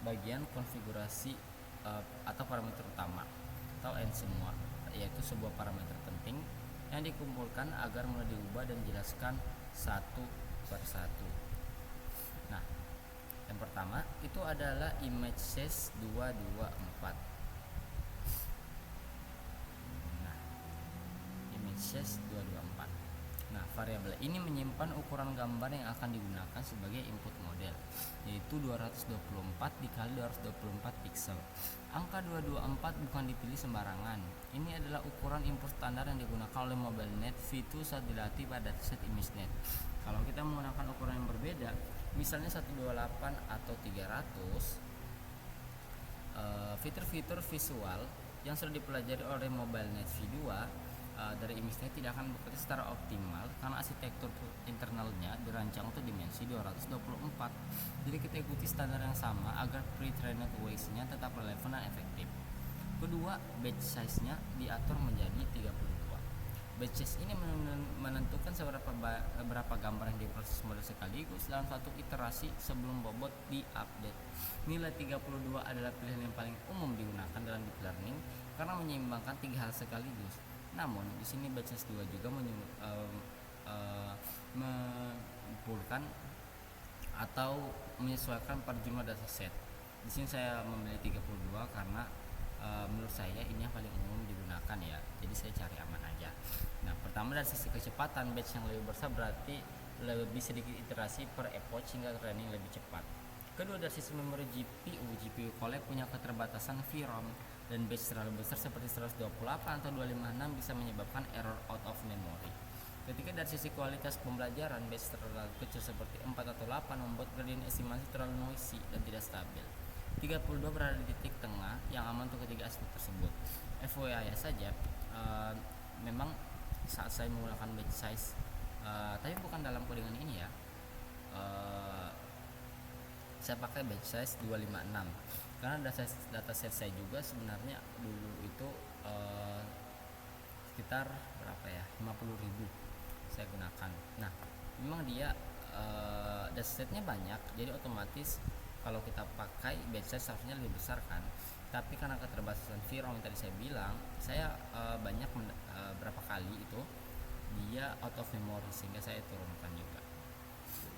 bagian konfigurasi atau parameter utama atau N semua, yaitu sebuah parameter penting yang dikumpulkan agar mudah diubah dan dijelaskan satu persatu. Nah, yang pertama itu adalah image size 224. Nah, image size 224. Nah, variabel ini menyimpan ukuran gambar yang akan digunakan sebagai input model, yaitu 224 dikali 224 piksel. Angka 224 bukan dipilih sembarangan. Ini adalah ukuran input standar yang digunakan oleh MobileNet V2 saat dilatih pada dataset ImageNet. Kalau kita menggunakan ukuran yang berbeda, misalnya 128 atau 300, fitur-fitur visual yang sudah dipelajari oleh MobileNet V2 dari ImageNet tidak akan bekerja secara optimal karena arsitektur internalnya dirancang untuk dimensi 224. Jadi kita ikuti standar yang sama agar pre-trained weights-nya tetap relevan dan efektif. Kedua, batch size-nya diatur menjadi 32. Batch size ini menentukan berapa gambar yang diproses model sekaligus dalam satu iterasi sebelum bobot diupdate. Nilai 32 adalah pilihan yang paling umum digunakan dalam deep learning karena menyeimbangkan 3 hal sekaligus. Namun di sini batch size 2 juga mengumpulkan atau menyesuaikan per jumlah dataset. Di sini saya memilih 32 karena menurut saya ini yang paling umum digunakan ya. Jadi saya cari aman aja. Nah, pertama dari sisi kecepatan, batch yang lebih besar berarti lebih sedikit iterasi per epoch hingga training lebih cepat. Kedua, dari sisi memori GPU collect punya keterbatasan VRAM dan batch terlalu besar seperti 128 atau 256 bisa menyebabkan error out of memory. Ketika dari sisi kualitas pembelajaran, batch terlalu kecil seperti 4 atau 8 membuat gradient estimasi terlalu noisy dan tidak stabil. 32 berada di titik tengah yang aman untuk ketiga aspek tersebut. FYI saja, memang saat saya menggunakan batch size, tapi bukan dalam codingan ini ya, saya pakai batch size 256 karena dataset saya juga sebenarnya dulu itu sekitar berapa ya, 50.000 saya gunakan. Nah, memang dia datasetnya banyak, jadi otomatis Kalau kita pakai batch size seharusnya lebih besar kan, tapi karena keterbatasan VROM yang tadi saya bilang, saya banyak berapa kali itu dia out of memory sehingga saya turunkan juga.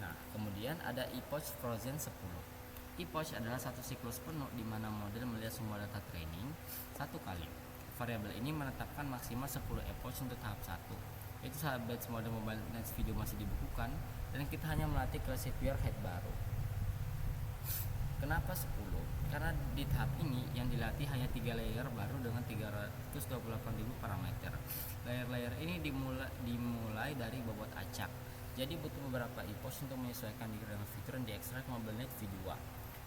Nah, kemudian ada ePouch Frozen 10. ePouch adalah satu siklus penuh di mana model melihat semua data training satu kali. Variabel ini menetapkan maksimal 10 ePouch untuk tahap 1. Itu saat batch model mobile net video masih dibukukan dan kita hanya melatih classifier head baru. Kenapa 10? Karena di tahap ini yang dilatih hanya 3 layer baru dengan 328.000 parameter. Layer-layer ini dimulai dari bobot acak. Jadi butuh beberapa ePouch untuk menyesuaikan diri dengan fitur yang diekstrak MobileNet V2.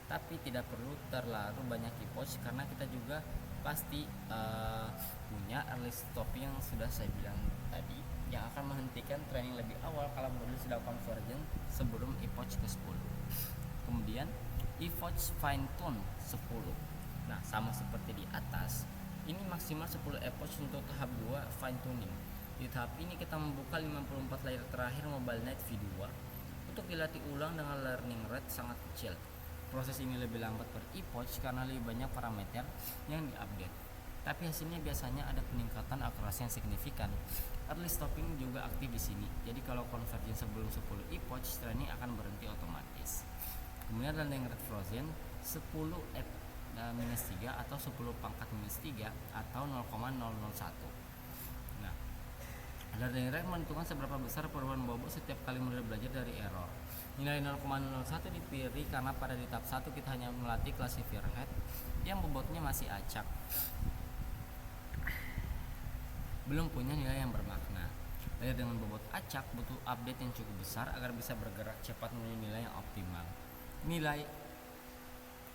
Tapi tidak perlu terlalu banyak ePouch karena kita juga pasti punya early stopping yang sudah saya bilang tadi, yang akan menghentikan training lebih awal kalau modul sudah convergent sebelum ePouch ke 10. Kemudian ePouch Fine Tune 10. Nah, sama seperti di atas, ini maksimal 10 ePouch untuk tahap 2 fine tuning. Di tahap ini kita membuka 54 layer terakhir MobileNet V2 untuk dilatih ulang dengan learning rate sangat kecil. Proses ini lebih lambat per ePouch karena lebih banyak parameter yang diupdate. Tapi hasilnya biasanya ada peningkatan akurasi yang signifikan. Early stopping juga aktif di sini. Jadi kalau convergent sebelum 10 ePouch, training akan berhenti otomatis. Kemudian learning rate frozen 10 -3 atau 10 pangkat -3 atau 0,001. Nah, learning rate menentukan seberapa besar perubahan bobot setiap kali model belajar dari error. Nilai 0,01 dipilih karena pada di tahap 1 kita hanya melatih classifier head yang bobotnya masih acak, belum punya nilai yang bermakna. Layer dengan bobot acak butuh update yang cukup besar agar bisa bergerak cepat menuju nilai yang optimal. Nilai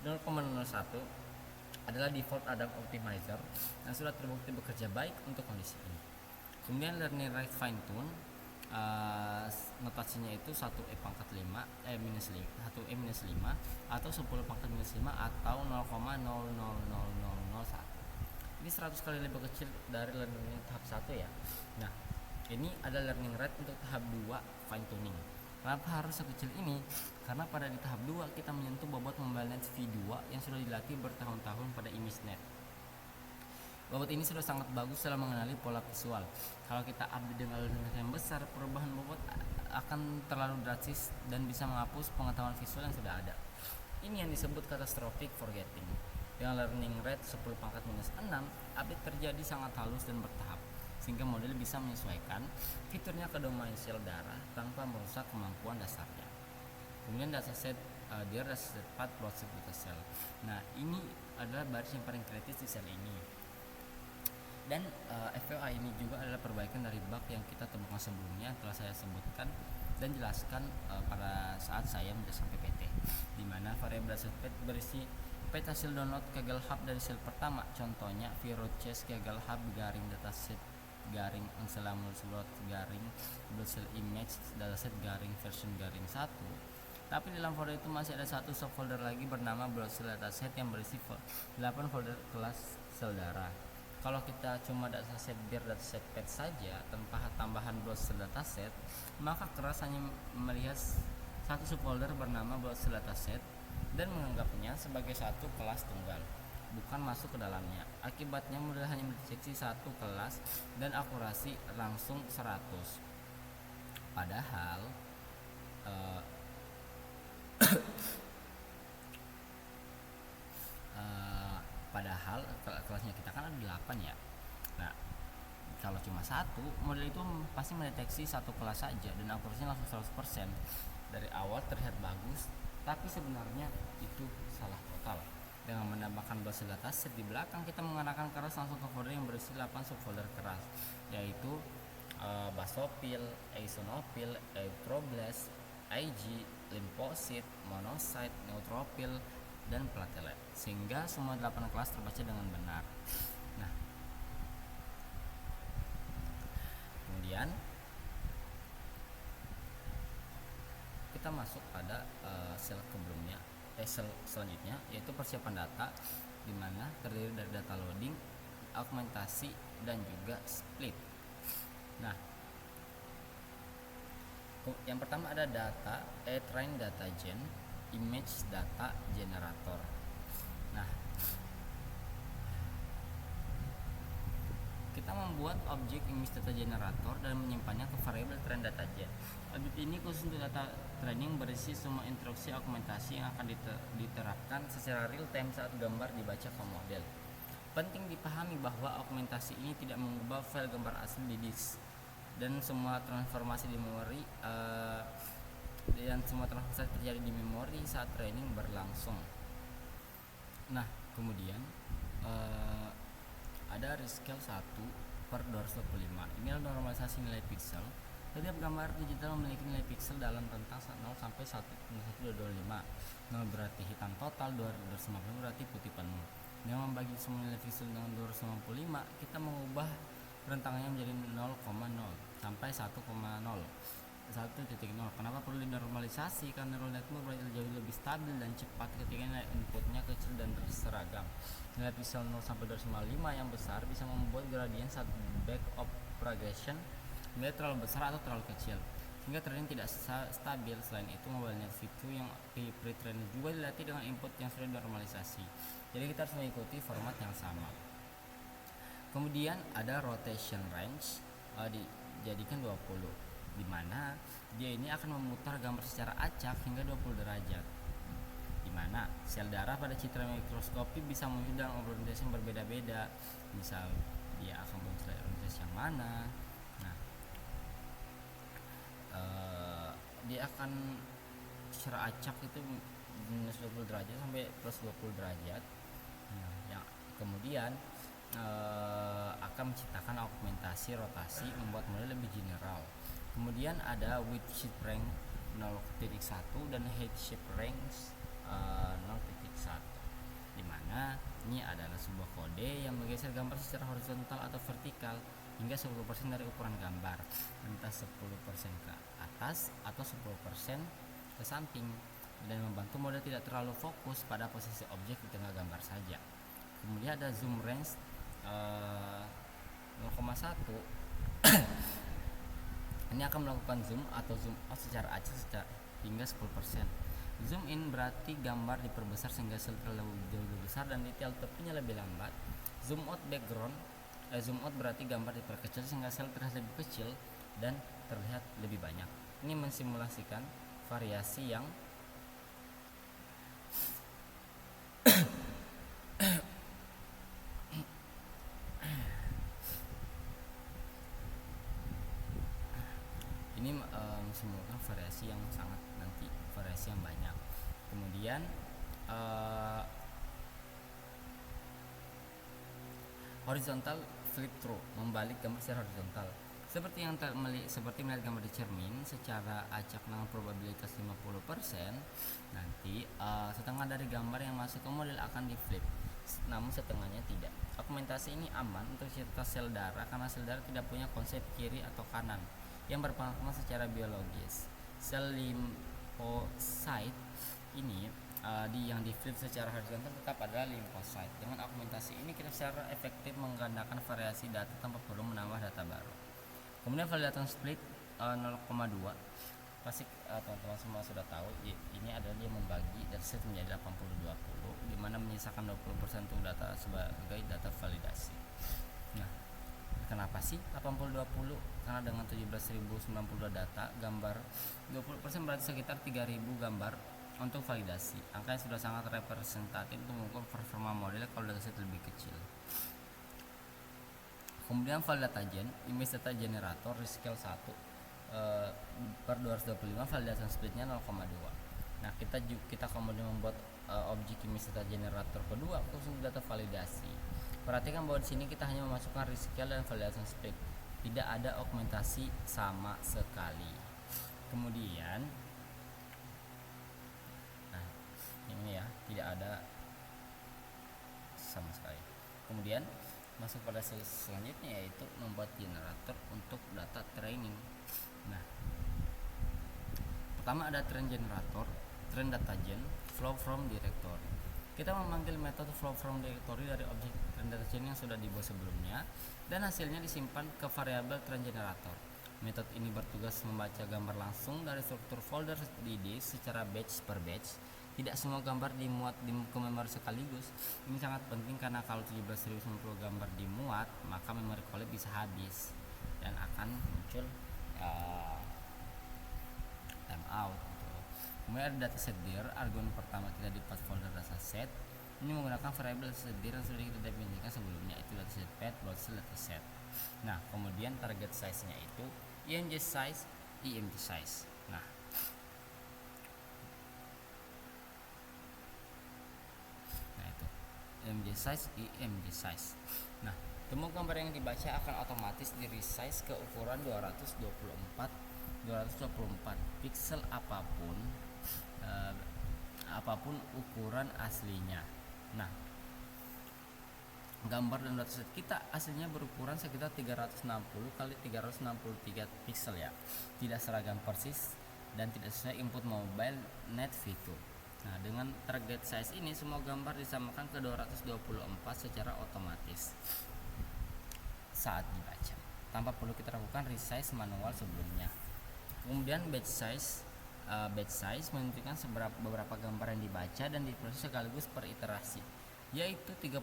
0,01 adalah default Adam Optimizer yang sudah terbukti bekerja baik untuk kondisi ini. Kemudian learning rate fine tune, notasinya itu 1e pangkat 5 1e-5 atau 10 pangkat -5 atau 0,00001. Ini 100 kali lebih kecil dari learning tahap 1 ya. Nah, ini ada learning rate untuk tahap 2 fine tuning. Kenapa harus sekecil ini? Karena pada di tahap 2 kita menyentuh bobot MobileNet V2 yang sudah dilatih bertahun-tahun pada ImageNet. Bobot ini sudah sangat bagus dalam mengenali pola visual. Kalau kita update dengan learning rate yang besar, perubahan bobot akan terlalu drastis dan bisa menghapus pengetahuan visual yang sudah ada. Ini yang disebut catastrophic forgetting. Dengan learning rate 10 pangkat -6, update terjadi sangat halus dan bertahap, sehingga model bisa menyesuaikan fiturnya ke domain sel darah tanpa merusak kemampuan dasarnya. Kemudian dataset dataset path process data cell. Nah, ini adalah baris yang paling kritis di sel ini. Dan FYI ini juga adalah perbaikan dari bug yang kita temukan sebelumnya yang telah saya sebutkan dan jelaskan pada saat saya menjadi PPT, di mana variabel dataset path berisi pet hasil download Kaggle Hub dari sel pertama. Contohnya ViroChess Kaggle Hub garing dataset garing Ensemble slot garing Bloodcell image dataset garing version garing 1. Tapi di dalam folder itu masih ada satu subfolder lagi bernama Bloodcell dataset yang berisi 8 folder kelas sel darah. Kalau kita cuma dataset bir dataset pet saja tanpa tambahan Bloodcell dataset, maka keras hanya melihat satu subfolder bernama Bloodcell dataset dan menganggapnya sebagai satu kelas tunggal, bukan masuk ke dalamnya. Akibatnya model hanya mendeteksi satu kelas dan akurasi langsung 100. Padahal kelasnya kita kan ada 8 ya. Nah, kalau cuma satu, model itu pasti mendeteksi satu kelas saja dan akurasinya langsung 100%. Dari awal terlihat bagus, tapi sebenarnya itu salah total. Dengan menambahkan Bloodcell dataset di belakang, kita mengarahkan keras langsung ke folder yang berisi 8 subfolder keras, yaitu basophil, eosinophil, erythroblast, IG, lymphocyte, monocyte, neutrophil, dan platelet, sehingga semua 8 kelas terbaca dengan benar. Nah, kemudian kita masuk pada sel sebelumnya, sel selanjutnya, yaitu persiapan data, di mana terdiri dari data loading, augmentasi, dan juga split. Nah, yang pertama ada data train data gen, image data generator. Nah, kita membuat objek image data generator dan menyimpannya ke variabel train data gen. Objek ini khusus untuk data training, berisi semua instruksi augmentasi yang akan diterapkan secara real time saat gambar dibaca ke model. Penting dipahami bahwa augmentasi ini tidak mengubah file gambar asli di disk, dan semua transformasi di memori terjadi di memori saat training berlangsung. Nah, kemudian ada rescale 1/255. Ini adalah normalisasi nilai pixel. Setiap gambar digital memiliki nilai pixel dalam rentang 0 sampai 1/1225. 0 berarti hitam total, 250 berarti putih penuh. Dengan membagi semua nilai pixel dengan 255, kita mengubah rentangnya menjadi 0,0 sampai 1,0. 1.0. Kenapa perlu dinormalisasi? Karena neural network jauh lebih stabil dan cepat ketika nilai inputnya kecil dan berseragam. Nilai pixel 0 sampai 255 yang besar bisa membuat gradien saat back of propagation nilai terlalu besar atau terlalu kecil, sehingga training tidak stabil. Selain itu, mobile net V2 yang pre-training juga dilatih dengan input yang sudah dinormalisasi. Jadi kita harus mengikuti format yang sama. Kemudian ada rotation range, dijadikan 20, di mana dia ini akan memutar gambar secara acak hingga 20 derajat. Di mana sel darah pada citra mikroskopi bisa muncul dalam orientasi yang berbeda-beda. Misal dia akan muncul dari orientasi yang mana. Nah, dia akan secara acak itu minus 20 derajat sampai plus 20 derajat. Nah, yang kemudian akan menciptakan augmentasi rotasi, membuat model lebih general. Kemudian ada width shape range 0.1 dan height shape range 0.1, di mana ini adalah sebuah kode yang menggeser gambar secara horizontal atau vertikal hingga 10% dari ukuran gambar, entah 10% ke atas atau 10% ke samping, dan membantu model tidak terlalu fokus pada posisi objek di tengah gambar saja. Kemudian ada zoom range 0,1. Ini akan melakukan zoom atau zoom out secara acak hingga 10%. Zoom in berarti gambar diperbesar sehingga sel terlalu jauh besar dan detail tepinya lebih lambat. Zoom out berarti gambar diperkecil sehingga sel terlihat lebih kecil dan terlihat lebih banyak. Ini mensimulasikan variasi yang mensimulasikan variasi yang sangat variasi yang banyak. Kemudian horizontal flip through, membalik gambar secara horizontal. Seperti melihat gambar di cermin secara acak dengan probabilitas 50%, nanti setengah dari gambar yang masuk ke model akan di flip, namun setengahnya tidak. Augmentasi ini aman untuk citra sel darah karena sel darah tidak punya konsep kiri atau kanan yang berpengalaman secara biologis. Sel limfosit ini yang di flip secara horizontal tetap adalah limfosit. Dengan augmentasi ini kita secara efektif menggandakan variasi data tanpa perlu menambah data baru. Kemudian validation split 0,2. Pasti teman-teman semua sudah tahu, ini adalah dia membagi dataset menjadi 80-20, di mana menyisakan 20% untuk data sebagai data validasi. Nah, kenapa sih 80-20? Karena dengan 17.092 data gambar, 20% berarti sekitar 3.000 gambar untuk validasi. Angka yang sudah sangat representatif untuk mengukur performa model kalau dataset lebih kecil. Kemudian file data gen, image data generator rescale 1/255, validation splitnya 0,2. Nah, kita kemudian membuat objek image data generator kedua khusus data validasi. Perhatikan bahwa di sini kita hanya memasukkan rescale dan validation split, tidak ada augmentasi sama sekali. Kemudian ini ya, tidak ada sama sekali. Kemudian masuk pada selanjutnya, yaitu membuat generator untuk data training. Nah, pertama ada train generator, train data gen, flow from directory. Kita memanggil metode flow from directory dari objek train data gen yang sudah dibuat sebelumnya, dan hasilnya disimpan ke variabel train generator. Metode ini bertugas membaca gambar langsung dari struktur folder di disk secara batch per batch. Tidak semua gambar dimuat ke memori sekaligus. Ini sangat penting karena kalau 17.090 gambar dimuat, maka memori collab bisa habis dan akan muncul timeout gitu. Kemudian ada dataset dir. Argumen pertama kita di path folder dataset. Ini menggunakan variabel dataset dir yang sudah kita definisikan sebelumnya, itu dataset path dataset. Nah, kemudian target size-nya itu img size, img size. Nah, itu img size, img size. Nah, semua gambar yang dibaca akan otomatis di resize ke ukuran 224 pixel apapun ukuran aslinya. Nah, gambar dan dataset kita aslinya berukuran sekitar 360 kali 363 pixel ya. Tidak seragam persis dan tidak sesuai input mobile net fitur. Nah, dengan target size ini semua gambar disamakan ke 224 secara otomatis saat dibaca, tanpa perlu kita lakukan resize manual sebelumnya. Kemudian batch size menunjukkan beberapa gambar yang dibaca dan diproses sekaligus per iterasi, yaitu 32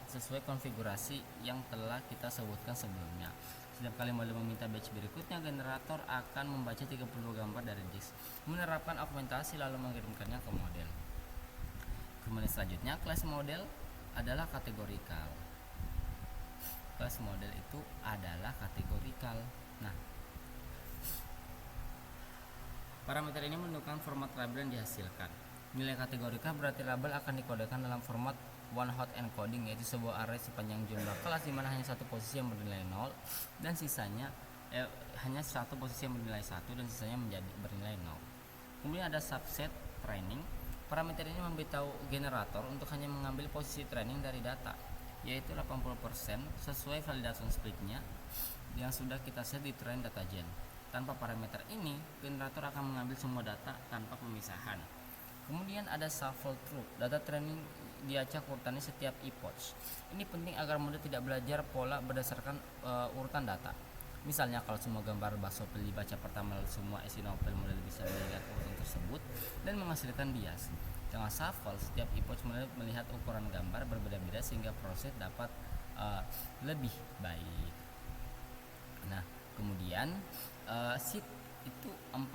sesuai konfigurasi yang telah kita sebutkan sebelumnya. Setiap kali model meminta batch berikutnya, generator akan membaca 30 gambar dari disk, menerapkan augmentasi lalu mengirimkannya ke model. Kemudian selanjutnya, kelas model adalah kategorikal. Kelas model itu adalah kategorikal. Nah, parameter ini menentukan format label yang dihasilkan. Nilai kategorikal berarti label akan dikodekan dalam format one hot encoding, yaitu sebuah array sepanjang jumlah kelas di mana hanya satu posisi yang bernilai 0 dan sisanya hanya satu posisi yang bernilai 1 dan sisanya menjadi bernilai 0. Kemudian ada subset training. Parameter ini memberitahu generator untuk hanya mengambil posisi training dari data, yaitu 80% sesuai validation splitnya yang sudah kita set di train data gen. Tanpa parameter ini, generator akan mengambil semua data tanpa pemisahan. Kemudian ada shuffle through. Data training diacak urutannya setiap epoch. Ini penting agar model tidak belajar pola berdasarkan urutan data. Misalnya kalau semua gambar Basopil dibaca pertama lalu semua Esinopil, model bisa melihat urutan tersebut dan menghasilkan bias. Dengan shuffle, setiap epoch model melihat ukuran gambar berbeda-beda sehingga proses dapat lebih baik. Nah, kemudian seed itu 42.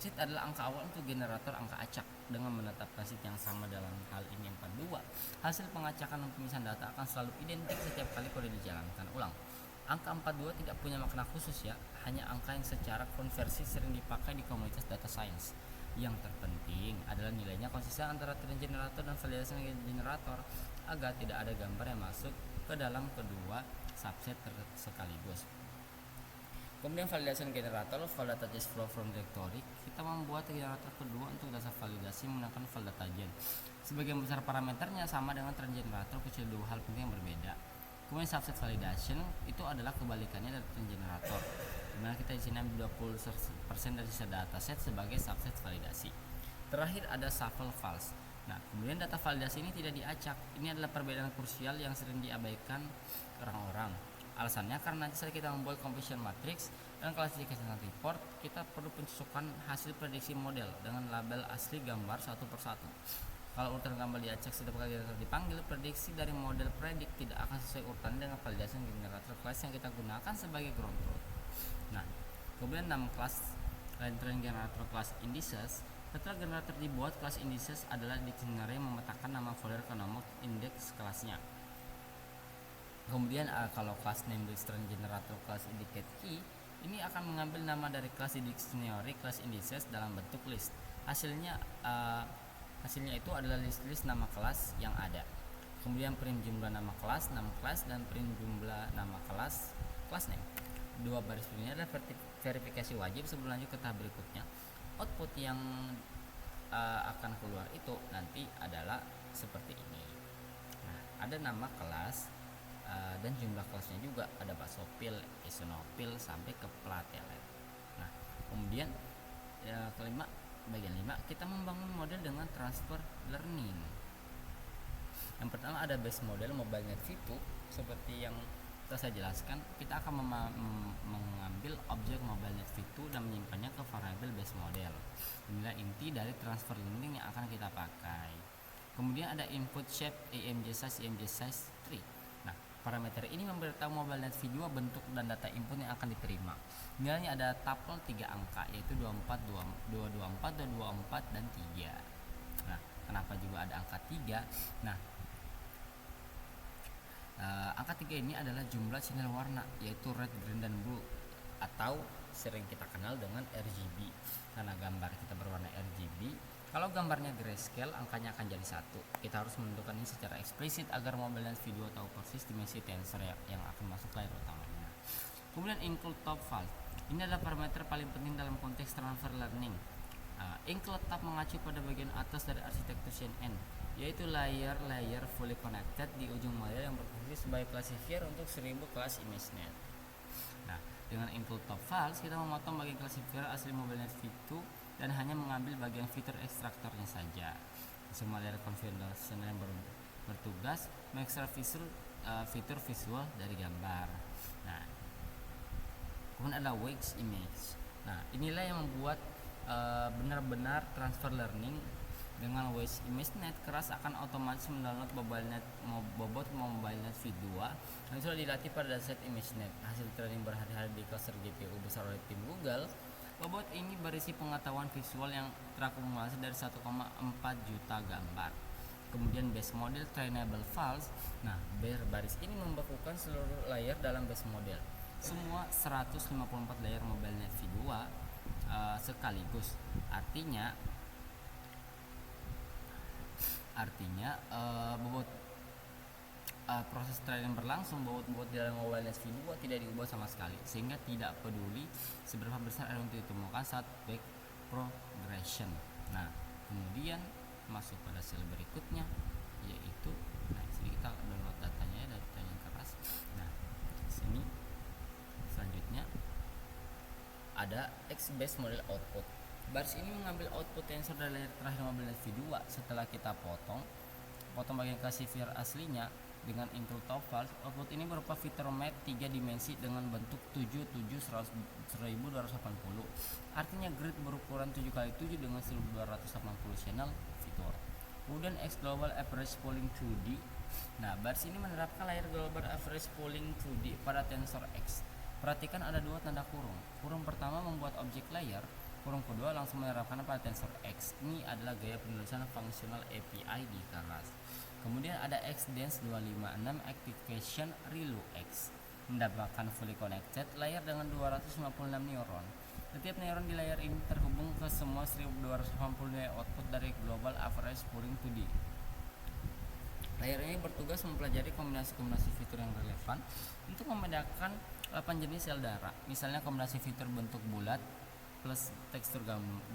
Seed adalah angka awal untuk generator angka acak. Dengan menetapkan seed yang sama dalam hal ini 42, hasil pengacakan dan pemisahan data akan selalu identik setiap kali kode dijalankan ulang. Angka 42 tidak punya makna khusus ya, hanya angka yang secara konversi sering dipakai di komunitas data science. Yang terpenting adalah nilainya konsisten antara train generator dan validasi generator agar tidak ada gambar yang masuk ke dalam kedua subset sekaligus. Kemudian validation generator, file data just flow from directory. Kita membuat generator kedua untuk dasar validasi menggunakan file data gen. Sebagian besar parameternya sama dengan train generator, kecuali dua hal penting yang berbeda. Kemudian subset validation itu adalah kebalikannya dari train generator, dimana kita di sini ambil 20% dari sisa dataset sebagai subset validasi. Terakhir ada shuffle false. Nah, kemudian data validasi ini tidak diacak. Ini adalah perbedaan krusial yang sering diabaikan orang-orang. Alasannya karena saat kita membuat completion matrix dan classification report, kita perlu pencocokan hasil prediksi model dengan label asli gambar satu persatu. Kalau urutan gambar diacak setiap kali generator dipanggil, prediksi dari model predik tidak akan sesuai urutan dengan validasi generator class yang kita gunakan sebagai ground truth. Nah, kemudian 6 kelas train generator class indices. Setelah generator dibuat, kelas indices adalah dictionary yang memetakan nama folder ke nomor indeks kelasnya. Kemudian kalau kelas name train generator class indicate key, ini akan mengambil nama dari kelas di dictionary class indices dalam bentuk list. Hasilnya itu adalah list nama kelas yang ada. Kemudian print jumlah nama kelas dan print jumlah nama kelas name. Dua baris ini adalah verifikasi wajib sebelum lanjut ke tahap berikutnya. Output yang akan keluar itu nanti adalah seperti ini. Nah, ada nama kelas dan jumlah kelasnya juga, ada Basopil, Esinopil sampai ke Platelet. Nah, kemudian kelima, bagian 5, kita membangun model dengan transfer learning. Yang pertama ada base model mobile net V2 seperti yang saya jelaskan, kita akan mengambil objek MobileNet V2 dan menyimpannya ke variabel base model. Inilah inti dari transfer learning yang akan kita pakai. Kemudian ada input shape, AMG size tree. Nah, parameter ini memberitahu MobileNet V2 bentuk dan data input yang akan diterima. Nilainya ada tuple 3 angka, yaitu 24, 224, 224, dan 3. Nah, kenapa juga ada angka 3? Nah, angka 3 ini adalah jumlah channel warna, yaitu red, green, dan blue, atau sering kita kenal dengan RGB. Karena gambar kita berwarna RGB, kalau gambarnya grayscale, angkanya akan jadi 1. Kita harus menentukan ini secara eksplisit agar MobileNet V2 tahu persis dimensi tensor yang akan masuk layar utamanya. Kemudian include top fault. Ini adalah parameter paling penting dalam konteks transfer learning. Include tab mengacu pada bagian atas dari arsitektur CNN, yaitu layer fully connected di ujung model yang berfungsi sebagai classifier untuk 1000 kelas ImageNet. Nah, dengan include top files, kita memotong bagian classifier asli MobileNet V2 dan hanya mengambil bagian fitur ekstraktornya saja. Semua layer configuration yang bertugas mengekstrak fitur visual dari gambar. Nah, kemudian ada Wax Image. Nah, inilah yang membuat benar-benar transfer learning. Dengan Wax ImageNet, keras akan otomatis mendownload bobot MobileNet V2 yang sudah dilatih pada dataset ImageNet. Hasil training berhari-hari di cluster GPU besar oleh tim Google. Bobot ini berisi pengetahuan visual yang terakumulasi dari 1,4 juta gambar. Kemudian base model trainable files. Nah, baris ini membekukan seluruh layer dalam base model. Semua 154 layer MobileNet V2 sekaligus. Artinya bobot proses training berlangsung, bobot di dalam MobileNet V2 tidak diubah sama sekali, sehingga tidak peduli seberapa besar error yang ditemukan saat back progression. Nah, kemudian masuk pada sel berikutnya, yaitu sini kita download datanya yang keras. Nah, sini selanjutnya ada X base model output. Baris ini mengambil output tensor dari layer terakhir MobileNet V2 setelah kita potong bagian classifier aslinya dengan include top files. Output ini berupa fitur map 3 dimensi dengan bentuk 7/7 1280. Artinya grid berukuran 7x7 dengan 1280 channel fitur. Kemudian X global average pooling 2D. Nah, baris ini menerapkan layer global average pooling 2D pada tensor X. Perhatikan ada dua tanda kurung. Kurung pertama membuat objek layer, kurung kedua langsung menerapkan pada tensor X. Ini adalah gaya penulisan fungsional API di keras. Kemudian ada XDance 256 Activation Relu X, mendapatkan fully connected layer dengan 256 neuron. Setiap neuron di layer ini terhubung ke semua 1280 nilai output dari global average pooling 2D. Layer ini bertugas mempelajari kombinasi-kombinasi fitur yang relevan untuk membedakan 8 jenis sel darah. Misalnya kombinasi fitur bentuk bulat plus tekstur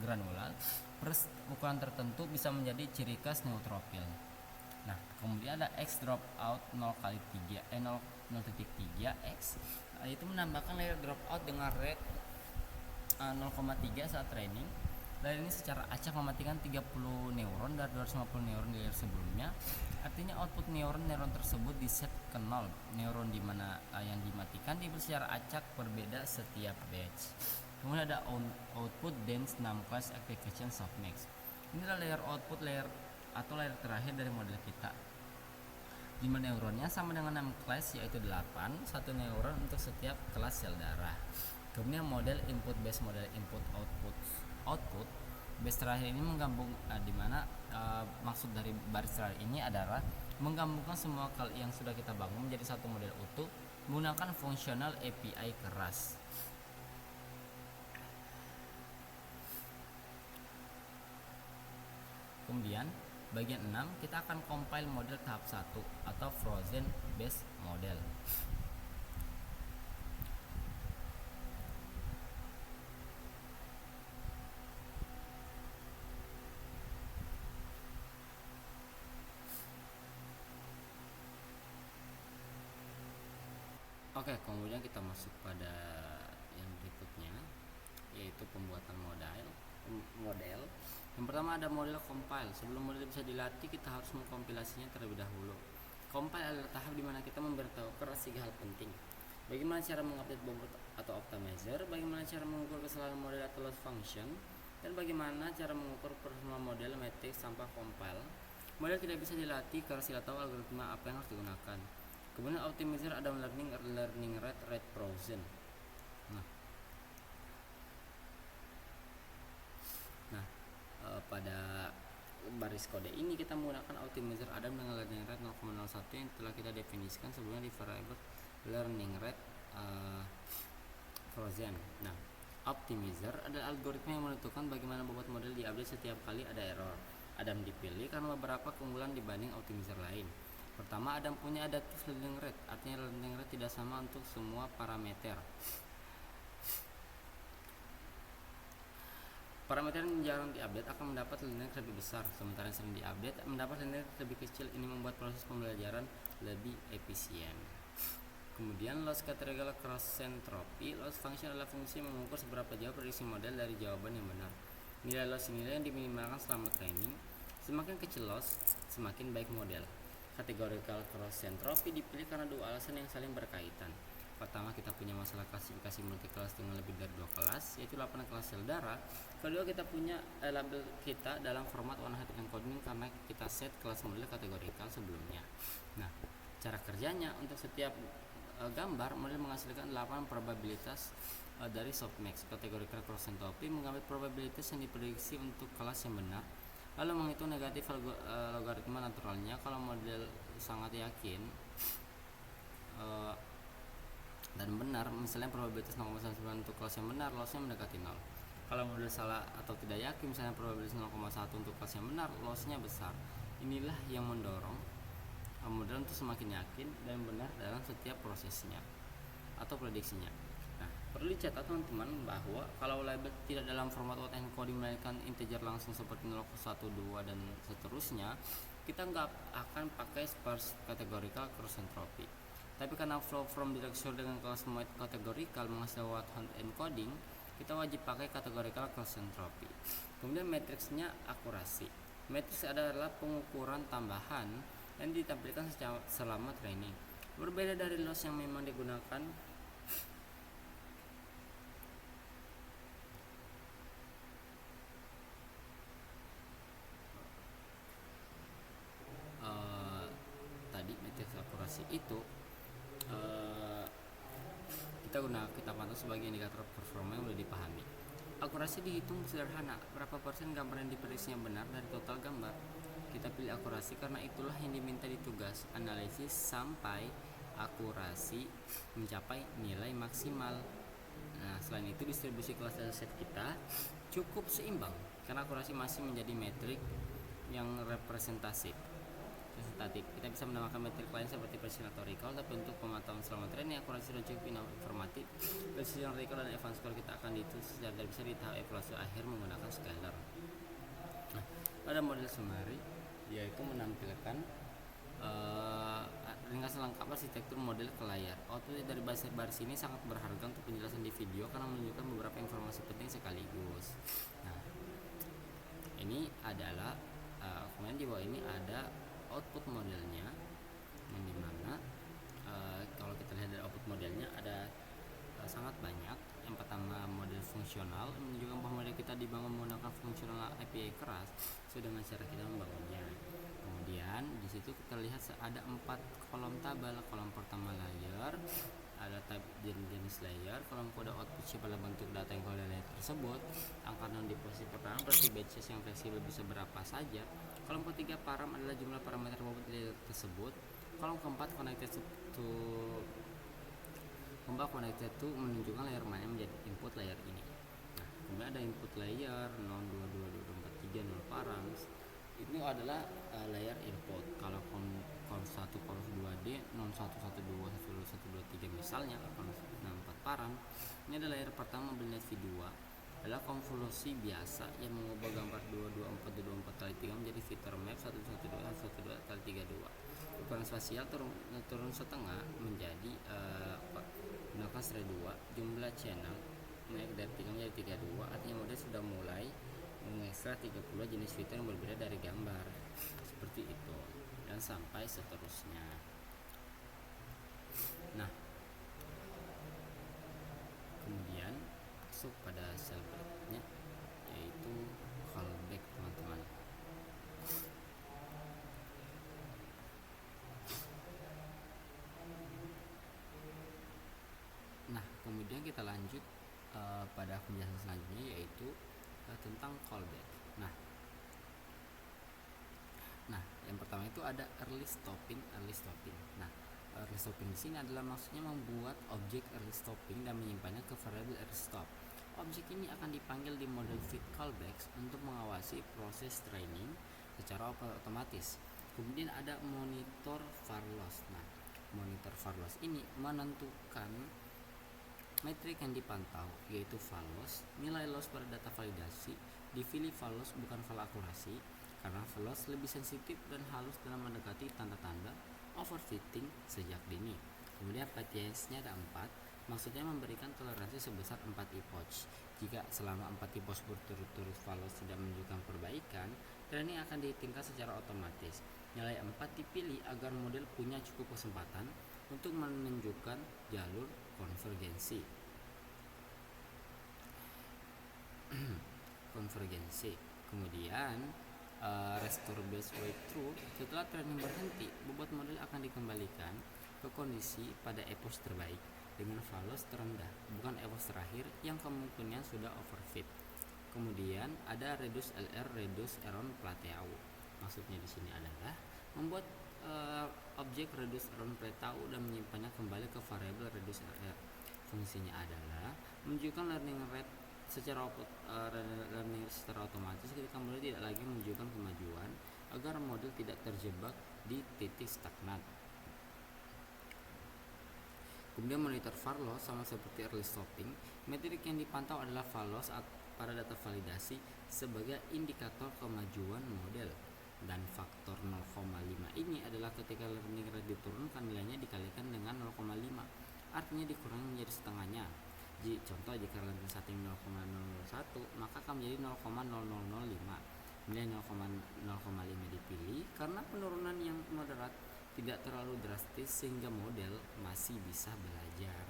granular plus ukuran tertentu bisa menjadi ciri khas neutropil. Nah, kemudian ada X dropout 0,3x, yaitu menambahkan layer dropout dengan rate 0,3 saat training. Layer ini secara acak mematikan 30 neuron dari 250 neuron di layer sebelumnya. Artinya output neuron tersebut di set ke 0. Neuron di mana yang dimatikan diberi secara acak berbeda setiap batch. Kemudian ada output dense 6 class activation softmax. Ini adalah layer output layer terakhir dari model kita. Jumlah neuronnya sama dengan 6 kelas, yaitu 8, satu neuron untuk setiap kelas sel darah. Kemudian model input base model input output base terakhir ini menggabung di mana maksud dari baris terakhir ini adalah menggabungkan semua yang sudah kita bangun menjadi satu model utuh menggunakan fungsional API keras. Kemudian bagian 6 kita akan compile model tahap 1 atau frozen base model. Oke, kemudian kita masuk pada yang berikutnya, yaitu pembuatan model. Yang pertama ada model compile. Sebelum model bisa dilatih, kita harus mengkompilasinya terlebih dahulu. Compile adalah tahap di mana kita memberitahukan 3 hal penting. bagaimana cara mengupdate bobot atau optimizer, bagaimana cara mengukur kesalahan model atau loss function, dan bagaimana cara mengukur performa model matrix tanpa compile. Model tidak bisa dilatih karena tidak tahu algoritma apa yang harus digunakan. Kemudian optimizer ada learning rate frozen. Pada baris kode ini kita menggunakan optimizer Adam dengan learning rate 0,01 yang telah kita definisikan sebelumnya di variable learning rate frozen. Nah, optimizer adalah algoritma yang menentukan bagaimana bobot model diupdate setiap kali ada error. Adam dipilih karena beberapa keunggulan dibanding optimizer lain. Pertama, Adam punya adaptive learning rate, artinya learning rate tidak sama untuk semua parameter. Parameter yang jarang diupdate akan mendapat learning rate lebih besar, sementara yang sering diupdate mendapat learning rate lebih kecil. Ini membuat proses pembelajaran lebih efisien. Kemudian loss categorical cross entropy. Loss function adalah fungsi yang mengukur seberapa jauh prediksi model dari jawaban yang benar. Nilai loss nilai yang diminimalkan selama training. Semakin kecil loss, semakin baik model. Categorical cross entropy dipilih karena dua alasan yang saling berkaitan. Pertama, kita punya masalah klasifikasi multi-kelas dengan lebih dari 2 kelas, yaitu laporan kelas sel darah. Kedua, kita punya label kita dalam format one-hot encoding karena kita set kelas model kategorikal sebelumnya. Nah, cara kerjanya untuk setiap gambar, model menghasilkan 8 probabilitas dari softmax. Categorical cross entropy mengambil probabilitas yang diprediksi untuk kelas yang benar, lalu menghitung negatif logaritma naturalnya. Kalau model sangat yakin dan benar, misalnya probabilitas 0,9 untuk kelas yang benar, lossnya mendekati 0. Kalau model salah atau tidak yakin, misalnya probabilitas 0,1 untuk kelas yang benar, lossnya besar. Inilah yang mendorong model untuk semakin yakin dan benar dalam setiap prosesnya atau prediksinya. Nah, perlu dicatat teman-teman bahwa kalau label tidak dalam format auto encoding melainkan integer langsung seperti 0, 1, 2 dan seterusnya, kita nggak akan pakai sparse categorical cross entropy. Tapi karena flow from direction dengan kelas mod categorical menghasilkan one-hot encoding, kita wajib pakai categorical cross entropy. Kemudian matriksnya akurasi. Matriks adalah pengukuran tambahan yang ditampilkan selama training. Berbeda dari loss yang memang digunakan tadi, matriks akurasi itu kita pantau sebagai indikator performa yang sudah dipahami. Akurasi dihitung sederhana, berapa persen gambar yang diprediksinya benar dari total gambar. Kita pilih akurasi karena itulah yang diminta di tugas analisis sampai akurasi mencapai nilai maksimal. Nah, selain itu distribusi kelas dataset kita cukup seimbang karena akurasi masih menjadi metrik yang representatif. Kita bisa menambahkan metrik lain seperti precision atau recall, tapi untuk pemantauan selama training akurasi sudah cukup informatif. Precision, recall, dan advanced score kita akan dihitung secara bisa di tahap evaluasi akhir menggunakan scalar. Nah, pada model summary yaitu menampilkan ringkasan lengkap arsitektur model ke layar. Output dari baris ini sangat berharga untuk penjelasan di video karena menunjukkan beberapa informasi penting sekaligus. Nah, ini adalah kemudian di bawah ini ada output modelnya, yang dimana kalau kita lihat dari output modelnya ada sangat banyak. Yang pertama, model fungsional menunjukkan bahwa model kita dibangun menggunakan fungsional API keras sesuai dengan cara kita membangunnya. Kemudian di situ kita lihat ada 4 kolom tabel. Kolom pertama layer, ada type jenis layer, kolom kode output pada bentuk data yang kode layer tersebut, angka non di posisi pertama berarti batches yang fleksibel bisa berapa saja. Kolom ketiga param adalah jumlah parameter bobot layer tersebut. Kolom keempat connected to menunjukkan layer mana yang menjadi input layer ini. Nah, kemudian ada input layer non 22, 23, 0 params. Ini adalah layer input. Kalau kon 1, kon 2D, non 1, 1, 2, 1, 2, 3 misalnya, kon 4 param. Ini adalah layer pertama belinear V2. Adalah konvolusi biasa yang mengubah gambar 224 kali 3 menjadi vector map 112 kali 32. Ukuran spasial turun setengah menjadi menggunakan serai 2. Jumlah channel naik dari 3 menjadi 32, artinya model sudah mulai mengekstrak 30 jenis fitur yang berbeda dari gambar, seperti itu, dan sampai seterusnya. Nah, masuk pada sel berikutnya, yaitu callback, teman-teman. Nah, kemudian kita lanjut pada penjelasan selanjutnya, yaitu tentang callback. Nah, yang pertama itu ada early stopping. Nah, early stopping di sini adalah maksudnya membuat objek early stopping dan menyimpannya ke variabel early stop. Objek ini akan dipanggil di model fit callbacks untuk mengawasi proses training secara otomatis. Kemudian ada monitor var loss. Nah, monitor var loss ini menentukan metrik yang dipantau, yaitu var loss, nilai loss pada data validasi. Dipilih var loss bukan var akurasi, karena var loss lebih sensitif dan halus dalam mendekati tanda-tanda overfitting sejak dini. Kemudian PTS-nya ada 4, maksudnya memberikan toleransi sebesar 4 epoch. Jika selama 4 epoch berturut-turut var loss tidak menunjukkan perbaikan, training akan ditingkat secara otomatis. Nilai 4 dipilih agar model punya cukup kesempatan untuk menunjukkan jalur konvergensi. Kemudian restore baseline true. Setelah training berhenti, bobot model akan dikembalikan ke kondisi pada epoch terbaik dengan var loss terendah, bukan epoch terakhir yang kemungkinan sudah overfit. Kemudian ada reduce LR, reduce around plateau. Maksudnya di sini adalah membuat objek reduce around plateau dan menyimpannya kembali ke variabel reduce LR. Fungsinya adalah menunjukkan learning rate secara otomatis ketika model tidak lagi menunjukkan kemajuan, agar model tidak terjebak di titik stagnan. Kemudian monitor var loss sama seperti early stopping. Metrik yang dipantau adalah var loss pada data validasi sebagai indikator kemajuan model, dan faktor 0,5 ini adalah ketika learning rate diturunkan, nilainya dikalikan dengan 0,5, artinya dikurangi menjadi setengahnya. Contoh, jika learning starting 0,001, maka akan menjadi 0,0005. Nilai 0,05 dipilih karena penurunan yang moderat, tidak terlalu drastis sehingga model masih bisa belajar.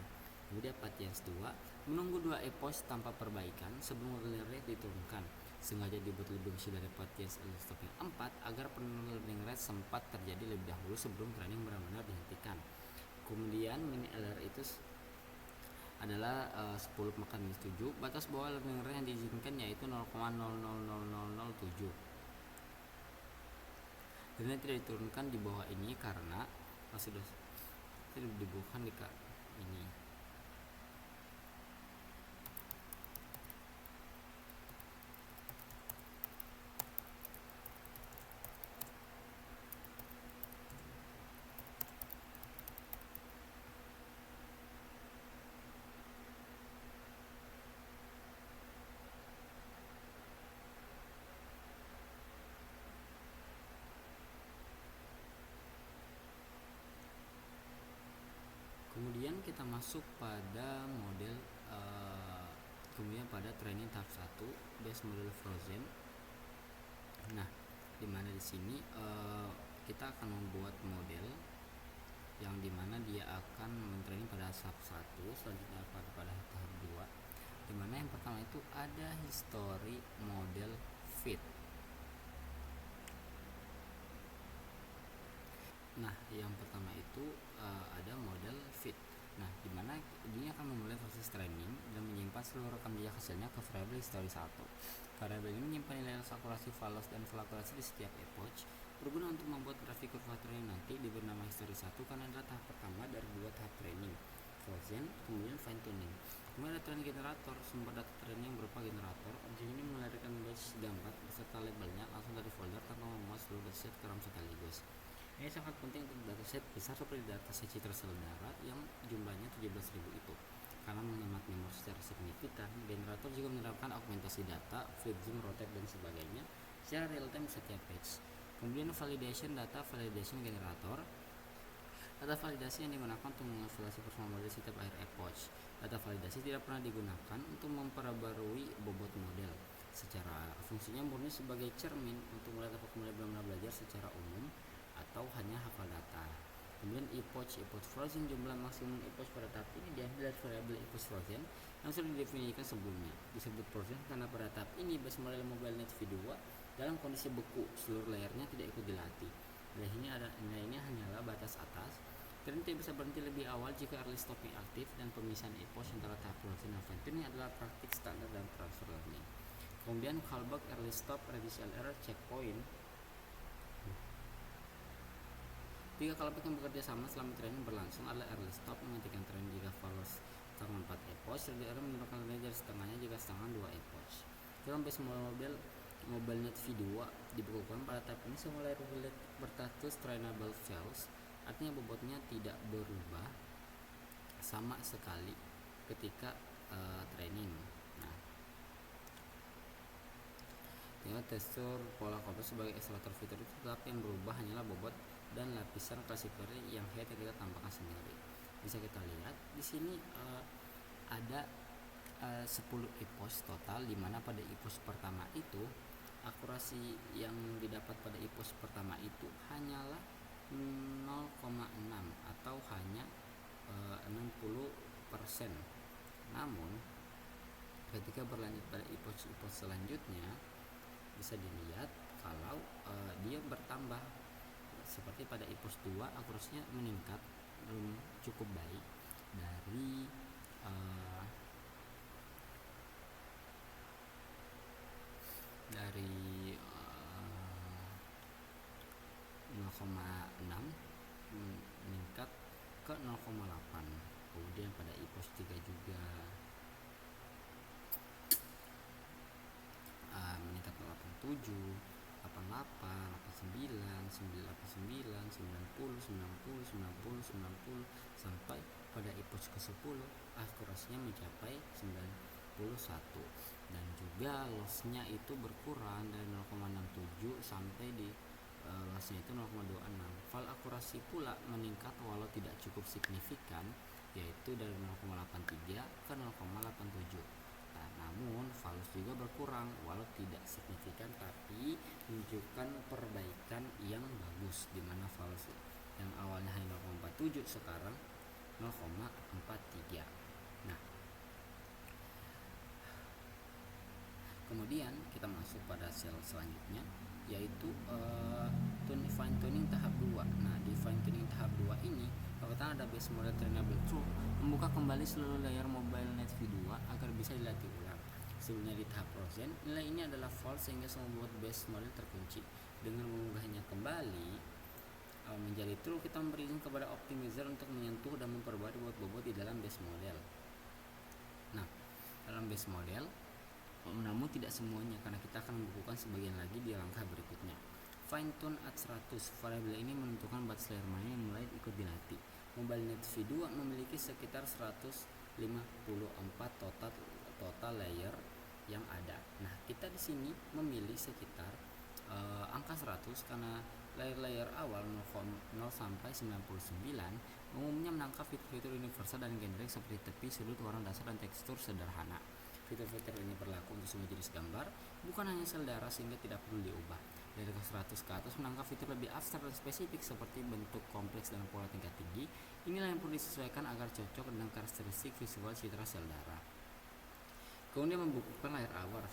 Kemudian PTS 2, menunggu 2 epoch tanpa perbaikan sebelum learning rate diturunkan. Sengaja dibuat lebih besar dari PTS early stopping 4 agar penurunan learning rate sempat terjadi lebih dahulu sebelum training benar-benar dihentikan. Kemudian mini LR itu adalah 10 makan minus 7. Batas bawah learning rate yang diizinkan yaitu 0,000007. Dan tidak diturunkan di bawah ini karena sudah tidak dibutuhkan di ini. Kemudian kita masuk pada model kemudian pada training tahap 1 base model frozen. Nah, dimana di sini kita akan membuat model yang dimana dia akan mentraining pada tahap 1, selanjutnya pada tahap 2, dimana yang pertama itu ada history model fit. Nah, yang pertama itu ada model fit. Nah, dimana ini akan memulai proses training dan menyimpan seluruh rekam jejak hasilnya ke variabel history 1. Variabel ini menyimpan nilai akurasi var loss dan var akurasi di setiap epoch, berguna untuk membuat grafik kurva training nanti diberi nama history 1 karena adalah tahap pertama dari 2 tahap training, frozen, kemudian fine tuning. Kemudian ada training generator, sumber data training berupa generator. Objek ini melahirkan batch gambar beserta labelnya langsung dari folder tanpa memuat seluruh dataset ke RAM sekaligus. Ini sangat penting untuk dataset besar seperti dataset citra sel darah yang jumlahnya 17.000 itu. Karena menghemat memori secara signifikan, generator juga menerapkan augmentasi data, flip zoom, rotate, dan sebagainya secara real time setiap batch. Kemudian validation data, validation generator. Data validasi yang digunakan untuk mengevaluasi performa model setiap akhir epoch. Data validasi tidak pernah digunakan untuk memperbarui bobot model. Secara fungsinya murni sebagai cermin untuk melihat apakah model benar-benar belajar secara umum atau hanya hafal data. Kemudian epoch frozen, jumlah maksimum epoch pada tahap ini diambil dari variabel epoch frozen yang sudah didefinisikan sebelumnya. Disebut frozen karena pada tahap ini base model MobileNet V2 dalam kondisi beku, seluruh layarnya tidak ikut dilatih. Nilai ini hanyalah batas atas. Tidak bisa berhenti lebih awal jika early stopping aktif, dan pemisahan epoch antara tahap frozen dan fine tuning adalah praktik standar dalam transfer learning. Kemudian callback, early stop, reduce error, checkpoint. Tiga callback yang bekerja sama selama training berlangsung adalah early stop, menghentikan training jika follows setengah 4 epoch, reduce error menurunkan training dari setengahnya jika setengah 2 epoch. Dalam base model MobileNet V2 dibekukan pada tahap ini semua layar berstatus trainable files, artinya bobotnya tidak berubah sama sekali ketika training. Nah, tinggal tekstur pola kompas sebagai akselerator fitur itu tetap, yang berubah hanyalah bobot dan lapisan classifier yang head yang kita tampakkan sendiri. Bisa kita lihat di sini ada 10 epoch total, dimana pada epoch pertama itu akurasi yang didapat pada epoch pertama itu hanyalah 0,6 atau hanya 60%. Namun ketika berlanjut pada epoch selanjutnya bisa dilihat kalau dia bertambah, seperti pada epoch 2 akurasinya meningkat cukup baik dari 0,6 meningkat ke 0,8. Kemudian pada epoch 3 juga meningkat ke 87, 88, 89, 89, 90, 90, 90, 90 sampai pada epoch ke-10 akurasinya mencapai 91, dan juga lossnya itu berkurang dari 0,67 sampai di lossnya itu 0,26. File akurasi pula meningkat walau tidak cukup signifikan, yaitu dari 0,83 ke 0,87. Nah, namun false juga berkurang walau tidak signifikan, tapi menunjukkan perbaikan yang bagus, di mana false yang awalnya hanya 0,47 sekarang 0,43. Nah, kemudian kita masuk pada sel selanjutnya, yaitu fine tuning tahap 2. Nah, di fine tuning tahap 2 ini pertama ada base model trainable true, membuka kembali seluruh layar MobileNet V2 agar bisa dilatih ulang. Sebelumnya di tahap frozen, nilai ini adalah false sehingga semua bobot base model terkunci. Dengan mengunggahnya kembali menjadi true, kita memberi izin kepada optimizer untuk menyentuh dan memperbarui bobot-bobot di dalam base model. Nah, dalam base model, namun tidak semuanya, karena kita akan membukukan sebagian lagi di langkah berikutnya. Fine tune at 100, variabel ini menentukan batas layer mana yang mulai ikut dilatih. MobileNet V2 memiliki sekitar 154 total layer yang ada. Nah, kita di sini memilih sekitar angka 100 karena layer-layer awal 0 sampai 99 umumnya menangkap fitur-fitur universal dan generik seperti tepi, sudut, warna dasar, dan tekstur sederhana. Fitur-fitur ini berlaku untuk semua jenis gambar, bukan hanya sel darah, sehingga tidak perlu diubah. Dari 100 ke atas menangkap fitur lebih abstrak dan spesifik seperti bentuk kompleks dan pola tingkat tinggi. Inilah yang perlu disesuaikan agar cocok dengan karakteristik visual citra sel darah. Kemudian membukukan layar awal.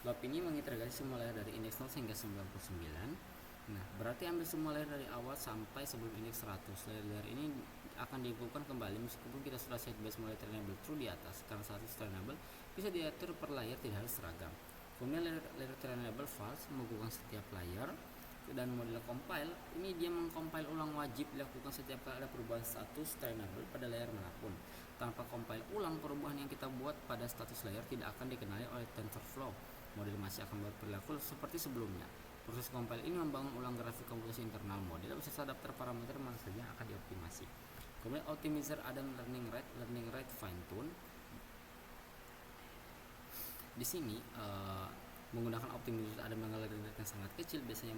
Bab ini mengintegrasi semua layar dari indeks 0 hingga 99. Nah, berarti ambil semua layar dari awal sampai sebelum indeks 100. Layar-layar ini akan dibukukan kembali meskipun kita sudah set base mulai trainable true di atas, karena status trainable bisa diatur per layar, tidak harus seragam. Kemudian layer trainable false membukukan setiap layer, dan model compile ini dia mengcompile ulang wajib dilakukan setiap kali ada perubahan status trainable pada layar manapun. Tanpa compile ulang, perubahan yang kita buat pada status layer tidak akan dikenali oleh TensorFlow. Model masih akan berperilaku seperti sebelumnya. Proses compile ini membangun ulang grafik komputasi internal model beserta daftar parameter mana saja yang akan dioptimasi. Kemudian optimizer Adam learning rate fine tune. Di sini menggunakan optimizer Adam dengan learning rate yang sangat kecil, biasanya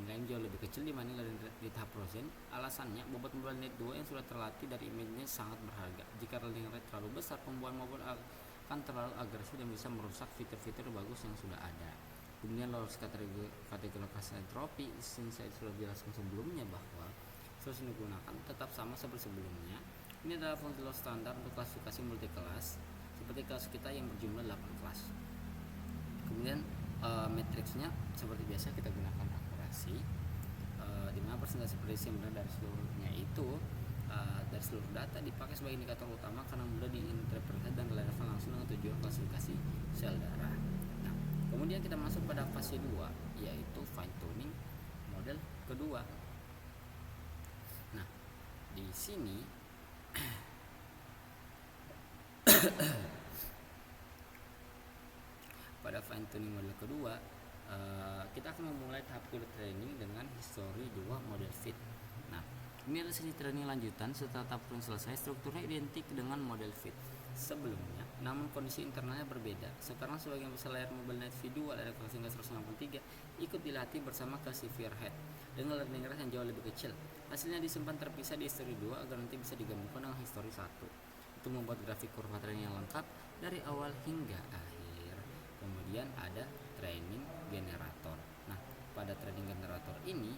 nilainya jauh lebih kecil dibanding learning rate di tahap frozen. Alasannya, bobot MobileNet 2 yang sudah terlatih dari image-nya sangat berharga. Jika learning rate terlalu besar, pembuatan mobile akan terlalu agresif dan bisa merusak fitur-fitur bagus yang sudah ada. Kemudian lolos kategori lokasi entropi, saya sudah jelaskan sebelumnya bahwa terus digunakan tetap sama seperti sebelumnya. Ini adalah fungsi loss standar untuk klasifikasi multi kelas seperti kelas kita yang berjumlah 8 kelas. Kemudian matriksnya seperti biasa kita gunakan akurasi, di mana persentase prediksi yang benar dari seluruhnya itu dari seluruh data dipakai sebagai indikator utama karena mudah diinterpretasi dan relevan langsung dengan tujuan klasifikasi sel darah. Nah, kemudian kita masuk pada fase 2 yaitu fine tuning model kedua. Nah, di sini pada fine tuning model kedua kita akan memulai tahap kulit training dengan history 2 model fit. Nah, ini adalah sesi training lanjutan setelah tahap tuning selesai. Strukturnya identik dengan model fit sebelumnya, namun kondisi internalnya berbeda. Sekarang sebagian besar layar mobile net V2 dari kelas hingga 163 ikut dilatih bersama classifier head dengan learning rate yang jauh lebih kecil. Hasilnya disimpan terpisah di history 2 agar nanti bisa digabungkan dengan history 1. Itu membuat grafik kurva training yang lengkap dari awal hingga akhir. Kemudian ada training generator. Nah, pada training generator ini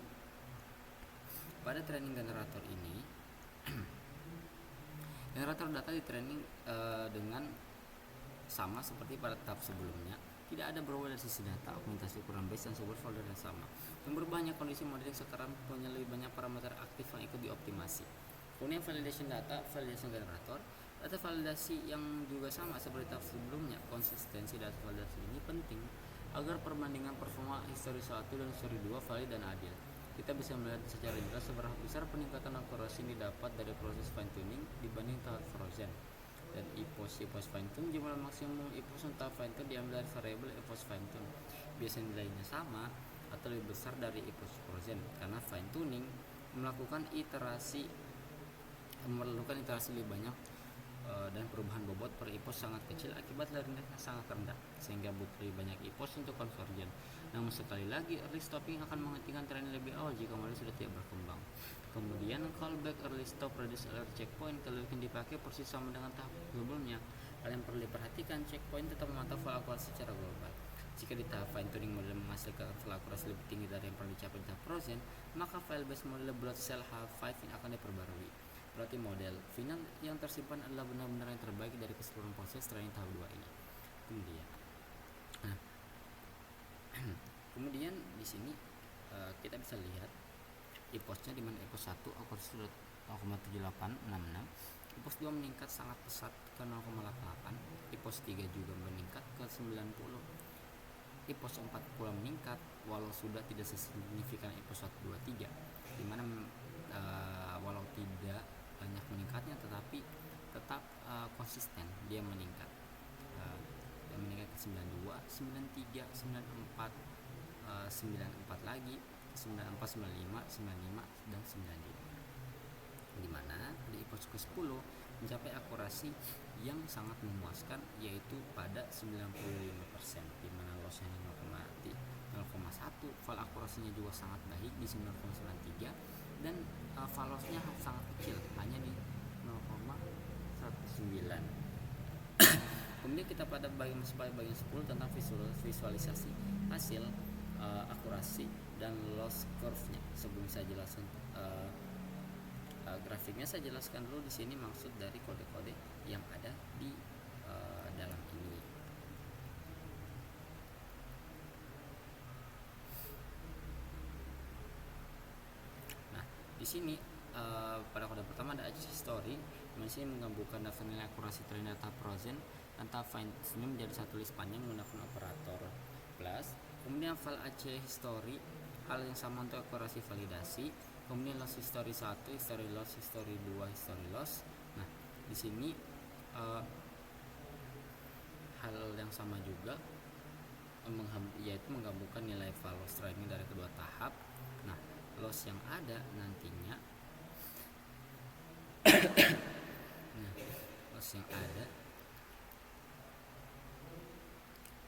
generator data di training dengan sama seperti pada tahap sebelumnya. Tidak ada berubah dari sisi data, augmentasi ukuran base dan sumber folder yang sama. Yang berubah hanya kondisi modeling sekarang punya lebih banyak parameter aktif yang ikut dioptimasi. Kemudian validation data, validation generator, data validasi yang juga sama seperti tahap sebelumnya. Konsistensi data validasi ini penting agar perbandingan performa history 1 dan history 2 valid dan adil. Kita bisa melihat secara jelas seberapa besar peningkatan akurasi yang didapat dari proses fine tuning dibanding tahap frozen. Dan EPOS fine tune, jumlah maksimum EPOS untuk tahap fine tune diambil dari variabel EPOS fine tune. Biasanya nilainya sama atau lebih besar dari EPOS frozen karena fine tuning memerlukan iterasi lebih banyak dan perubahan bobot per EPOS sangat kecil akibat learning rate sangat rendah sehingga butuh lebih banyak EPOS untuk conversion. Namun sekali lagi early stopping akan menghentikan training lebih awal jika model sudah tidak berkembang. Kemudian callback early stop reduce alert checkpoint kalau yang dipakai persis sama dengan tahap sebelumnya. Hal yang perlu diperhatikan, checkpoint tetap memantau file akurasi secara global. Jika di tahap fine tuning model menghasilkan file akurasi lebih tinggi dari yang pernah dicapai di tahap frozen, maka file base model blood cell H5 ini akan diperbarui. Berarti model final yang tersimpan adalah benar-benar yang terbaik dari keseluruhan proses training tahap 2 ini. Kemudian di sini kita bisa lihat EPOS-nya di mana EPOS 1 akurasi 0,7866, EPOS 2 meningkat sangat pesat ke 0,88, EPOS 3 juga meningkat ke 90, EPOS 4 pula meningkat walau sudah tidak sesignifikan EPOS 1, 2, 3, di mana walau tidak banyak meningkatnya tetapi tetap konsisten dia meningkat. Dia meningkat ke 92, 93, 94, 94 lagi, 94, 95, 95 dan 95. Di mana di EPOS ke-10 mencapai akurasi yang sangat memuaskan yaitu pada 95%, di mana lossnya 0,1, file akurasinya juga sangat baik di 9,93 dan file lossnya sangat kecil hanya di 0,19. Kemudian kita pada bagian 10 tentang visualisasi hasil akurasi dan loss curve-nya. Sebelum saya jelaskan grafiknya, saya jelaskan dulu di sini maksud dari kode-kode yang ada di dalam ini. Nah, di sini pada kode pertama ada ACE history, di sini menggabungkan daftar nilai akurasi training data frozen dan tahap fine tuning menjadi satu list panjang menggunakan operator plus. Kemudian file ACE history, hal yang sama untuk akurasi validasi. Kemudian loss history 1, history loss, history 2, history loss. Nah, di sini hal yang sama juga yaitu menggabungkan nilai file loss training dari kedua tahap. Nah, loss yang ada nantinya loss yang ada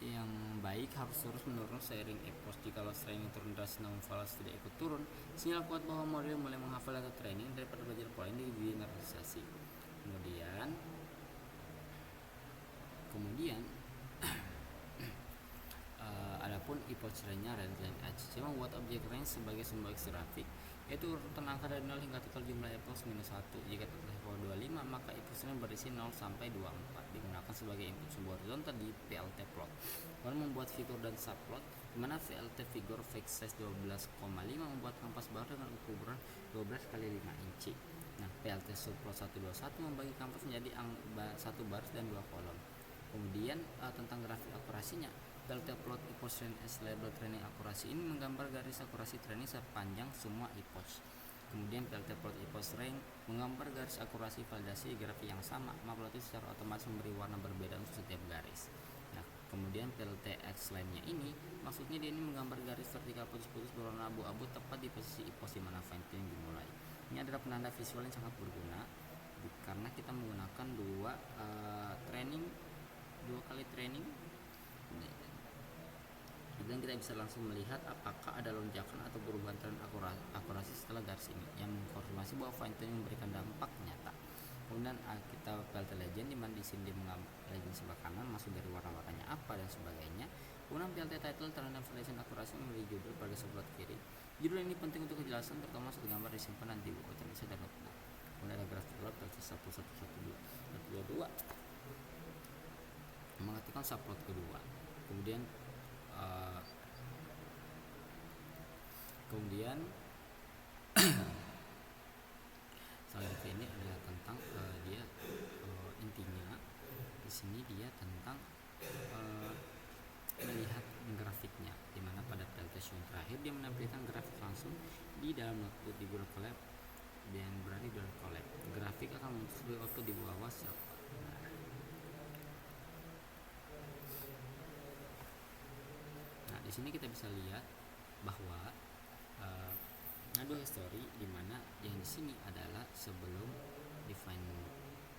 yang baik harus terus menurun seiring EPOS. Jika loss training turun drastis namun file loss tidak ikut turun, sinyal kuat bahwa model mulai menghafal data training daripada belajar pola ini di generalisasi. Kemudian ada Adapun epoch range-nya red line edge. Saya membuat objek range sebagai simbol grafik, yaitu urutan angka dari 0 hingga total jumlah epoch minus 1. Jika total epoch 25, maka epoch range berisi 0 sampai 24. Digunakan sebagai input sumber horizontal di PLT plot. Kemudian membuat figur dan subplot, di mana VLT figur fixed size 12,5 membuat kampas bar dengan ukuran 12 kali 5 inci. Nah, PLT subplot 121 membagi kampas menjadi satu baris dan 2 kolom. Kemudian tentang grafik akurasinya, PLT plot epoch range as label training akurasi ini menggambar garis akurasi training sepanjang semua epoch. Kemudian PLT plot epoch range menggambar garis akurasi validasi grafik yang sama, maka plot secara otomatis memberi warna berbeda untuk setiap garis. Nah, kemudian PLT X line-nya ini maksudnya dia ini menggambar garis vertikal putus-putus berwarna abu-abu tepat di posisi epoch di mana fine tuning dimulai. Ini adalah penanda visual yang sangat berguna karena kita menggunakan dua kali training, dan kita bisa langsung melihat apakah ada lonjakan atau perubahan tren akurasi setelah garis ini yang mengkonfirmasi bahwa fine tuning memberikan dampak nyata. Kemudian kita PLT legend, di mana di sini dia legend sebelah kanan masuk dari warna-warnanya apa dan sebagainya. Kemudian PLT title trend dan validation akurasi memberi judul pada sebelah kiri. Judul ini penting untuk kejelasan, terutama saat gambar disimpan di buku Indonesia dan notebook. Kemudian ada grafik plot PLT 1112 mengaktifkan subplot kedua. Kemudian selanjutnya ini adalah tentang dia intinya di sini dia tentang melihat grafiknya, dimana pada presentation terakhir dia menampilkan grafik langsung di dalam notebook di Google Colab dan berada di dalam Colab. Grafik akan muncul sebagai output di bawah server. Nah, di sini kita bisa lihat bahwa ada history di mana yang di sini adalah sebelum define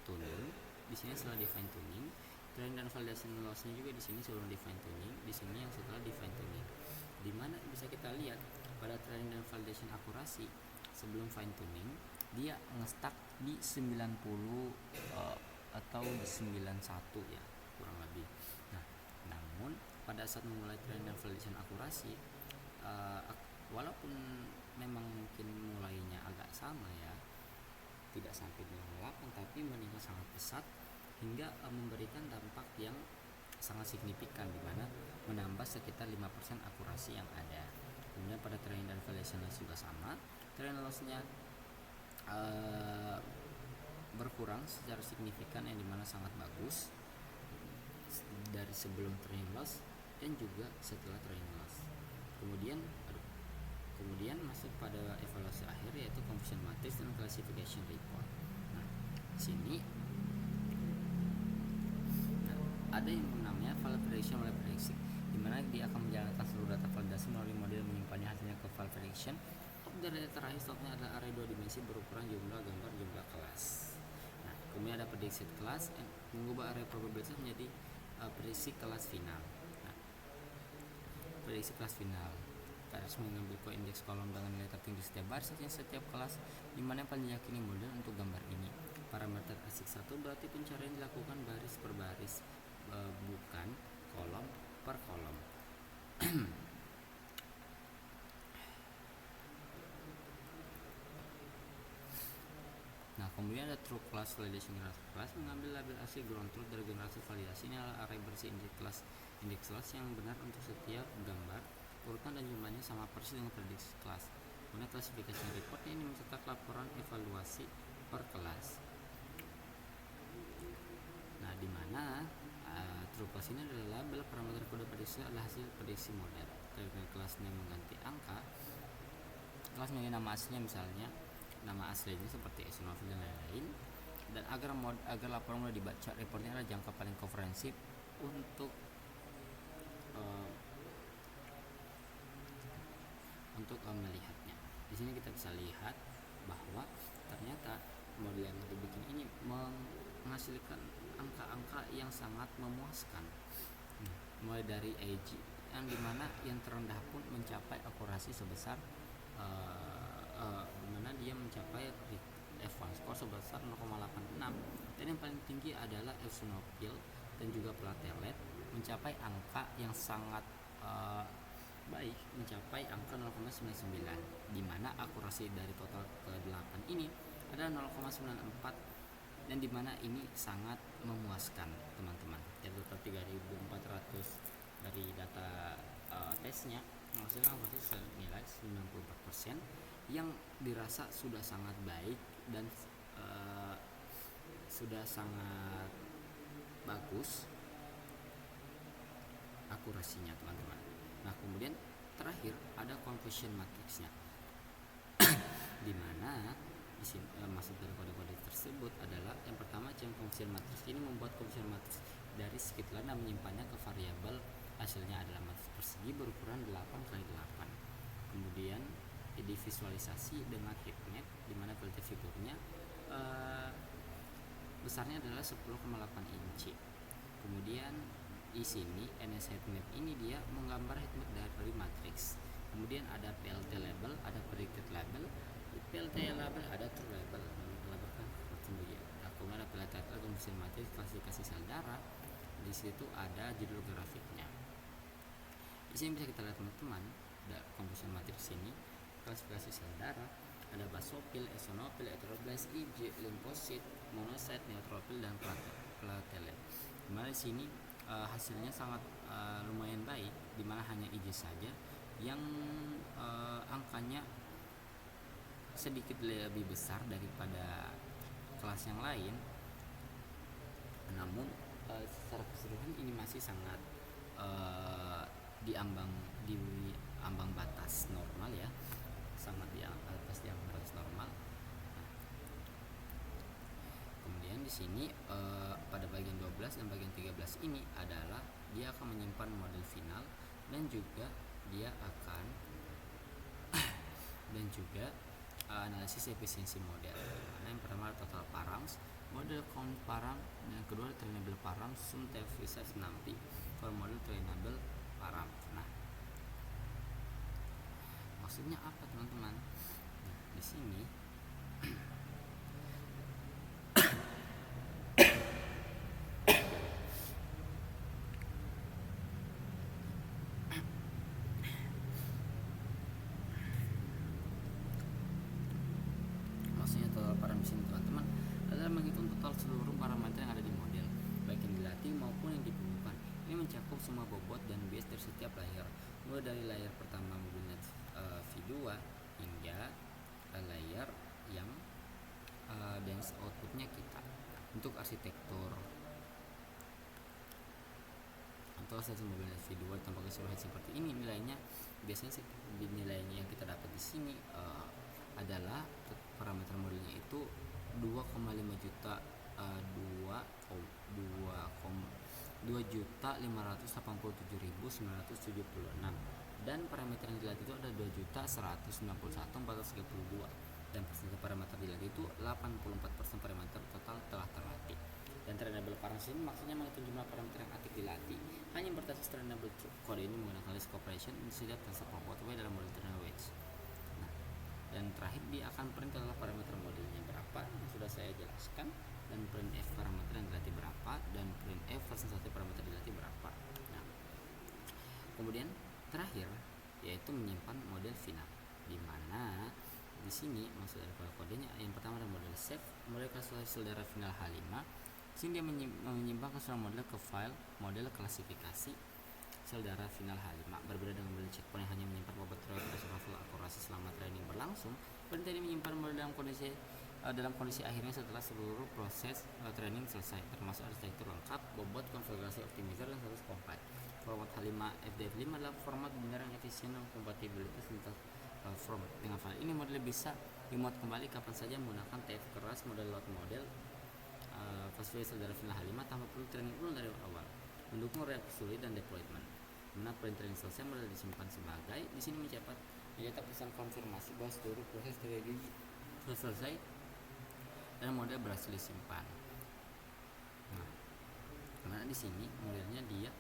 tuning, di sini setelah define tuning, trend dan validation loss-nya juga di sini sebelum define tuning, di sini yang setelah define tuning. Di mana bisa kita lihat pada trend dan validation akurasi sebelum fine tuning dia nge-stuck di 90 atau di 91 ya kurang lebih. Nah, namun pada saat memulai trend dan validation akurasi walaupun memang mungkin mulainya agak sama ya, tidak sampai 98, tapi meningkat sangat pesat hingga memberikan dampak yang sangat signifikan, di mana menambah sekitar 5% akurasi yang ada. Kemudian pada trend dan validation loss juga sama, trend loss-nya berkurang secara signifikan, yang dimana sangat bagus dari sebelum trend loss dan juga setelah trend loss. Kemudian masuk pada evaluasi akhir, yaitu confusion matrix dan classification report. Nah, sini ada yang namanya validation oleh prediksi, di mana dia akan menjalankan seluruh data validasi melalui model menyimpannya hasilnya ke validation. Dari data terakhir stoknya adalah array 2 dimensi berukuran jumlah gambar jumlah kelas. Nah, kemudian ada prediksi kelas, mengubah array probabilitas menjadi prediksi kelas final. Nah, prediksi kelas final harus mengambil koindeks kolom dengan nilai tertinggi setiap baris setiap kelas, di mana yang paling diyakini model untuk gambar ini. Parameter ASIC 1 berarti pencarian dilakukan baris per baris, bukan kolom per kolom. Nah, kemudian ada true class validation generasi kelas, mengambil label asli ground truth dari generasi validasi. Ini adalah array bersih indeks kelas yang benar untuk setiap gambar, urutan dan jumlahnya sama persis dengan prediksi kelas. Kemudian classification report ini mencetak laporan evaluasi per kelas. Nah, di mana true class ini adalah label parameter kode prediksi adalah hasil prediksi model. Dengan kelasnya mengganti angka, kelas menjadi nama aslinya, misalnya nama aslinya seperti eosinophil dan lain-lain. Dan agar laporan mudah dibaca, reportnya adalah jangka paling komprehensif untuk melihatnya. Di sini kita bisa lihat bahwa ternyata model yang dibikin ini menghasilkan angka-angka yang sangat memuaskan. Mulai dari AG yang dimana yang terendah pun mencapai akurasi sebesar dimana dia mencapai F1 score sebesar 0,86, dan yang paling tinggi adalah eosinophil dan juga platelet mencapai angka yang sangat baik mencapai angka 0,99, di mana akurasi dari total ke-8 ini adalah 0,94, dan di mana ini sangat memuaskan teman-teman. Dari total 3.400 dari data tesnya menghasilkan akurasi senilai 94%, yang dirasa sudah sangat baik dan sudah sangat bagus akurasinya teman-teman. Nah, kemudian terakhir ada confusion matrixnya, di mana di sini maksud dari kode-kode tersebut adalah yang pertama, confusion matrix ini membuat confusion matrix dari skitlan dan menyimpannya ke variabel. Hasilnya adalah matriks persegi berukuran 8x8. Kemudian divisualisasi dengan heatmap, di mana filter figurnya besarnya adalah 10,8 inci. Kemudian di sini NS heatmap ini dia menggambar heatmap dari matriks. Kemudian ada PLT label, ada predicted label. Di PLT label ada true label, melaporkan kemudian. Kemudian ada PLT label, confusion matrix, klasifikasi sel darah. Di situ ada judul grafiknya. Di sini bisa kita lihat teman-teman, ada confusion matrix ini, klasifikasi sel darah, ada basofil, eosinofil, erythroblast, IgG, limfosit, monosit, neutrofil, dan platelet. Dimana di sini hasilnya sangat lumayan baik, dimana hanya IgG saja yang angkanya sedikit lebih besar daripada kelas yang lain. Namun secara keseluruhan ini masih sangat di ambang batas normal ya, sangat di atas di ambang batas normal. Nah, kemudian di sini pada bagian 12 dan bagian 13 ini adalah dia akan menyimpan model final dan juga dia akan dan juga analisis efisiensi model. Nah, yang pertama total params, model count param, dan yang kedua trainable param, sum tevisa senampi for model trainable param. Nah, maksudnya apa teman-teman? Nah, di sini maksudnya total param di sini teman-teman adalah menghitung total seluruh parameter yang ada di model, baik yang dilatih maupun yang dibutuhkan. Ini mencakup semua bobot dan bias dari setiap layer, mulai dari layer pertama mobilnet V2 hingga layer yang dance outputnya kita. Untuk arsitektur atau satu mobilnet V2 tanpa keseluruhan seperti ini, nilainya biasanya nilainya yang kita dapat di sini adalah parameter modelnya itu 2,5 juta 2.587.976, dan parameter yang dilatih itu ada 2.191.432, dan persentase parameter dilatih itu 84% parameter total telah terlatih. Dan trainable params ini maksudnya menghitung jumlah parameter yang aktif dilatih. Hanya berbasis trainable code ini menggunakan list operation di setiap transfer forward way dalam model trainable weights. Nah, dan terakhir dia akan print adalah parameter modelnya berapa yang sudah saya jelaskan, dan print f parameter yang dilatih berapa, dan print f versi 1 parameter dilatih berapa. Nah, kemudian terakhir yaitu menyimpan model final, di mana di sini maksud dari kodenya yang pertama adalah model save, model klasifikasi darah final H5. Sini dia menyimpan keseluruhan model ke file model klasifikasi sel darah final H5. Berbeda dengan model checkpoint yang hanya menyimpan bobot travel akurasi selama training berlangsung, perintah ini menyimpan model dalam kondisi akhirnya setelah seluruh proses training selesai, termasuk arsitektur lengkap, bobot, konfigurasi optimizer, dan status compile. Format H5 FDF5 adalah format benar yang efisien dan kompatibilitas lintas format. Dengan file ini model bisa dimuat kembali kapan saja menggunakan TF keras model load model klasifikasi darah final H5 tanpa perlu training ulang dari awal. Mendukung reaksi dan deployment. Mana training selesai, model disimpan sebagai di sini mencetak pesan konfirmasi bahwa seluruh proses training selesai dan model berhasil disimpan. Nah, karena di sini modelnya dia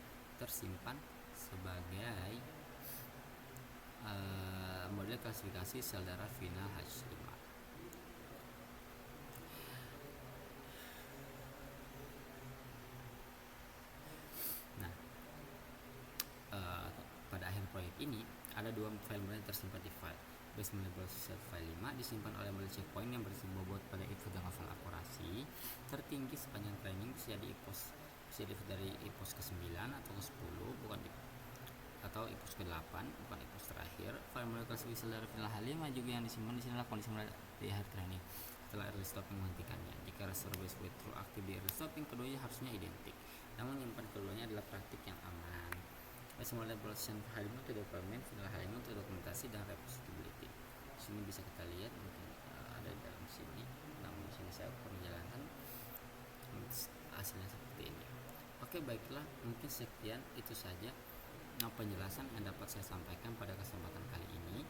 tersimpan sebagai model klasifikasi sel darah final H5. Pada file mulai tersimpan di file. Base label set file 5 disimpan oleh model checkpoint yang berbobot pada input dengan file akurasi tertinggi sepanjang training bisa dari epoch ke-9 atau ke-10 bukan atau epoch ke-8 bukan epoch terakhir. File mulai kelas bisa dari final H5 juga yang disimpan di sini adalah kondisi mulai di akhir training setelah early stopping menghentikannya. Jika restore base with true aktif di early stopping, keduanya harusnya identik, namun menyimpan keduanya adalah praktik yang aman. Semua evaluation H5 untuk deployment, final H5 untuk dokumentasi dan repository. Sini bisa kita lihat mungkin ada di dalam sini, namun di sini saya akan menjalankan hasilnya seperti ini. Oke, baiklah, mungkin sekian itu saja penjelasan yang dapat saya sampaikan pada kesempatan kali ini.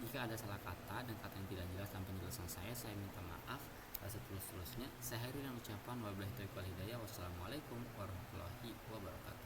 Jika ada salah kata dan kata yang tidak jelas dalam penjelasan saya minta maaf. Setulus-tulusnya saya akhiri dengan ucapan wabillahi taufiq wal hidayah. Wassalamualaikum warahmatullahi wabarakatuh.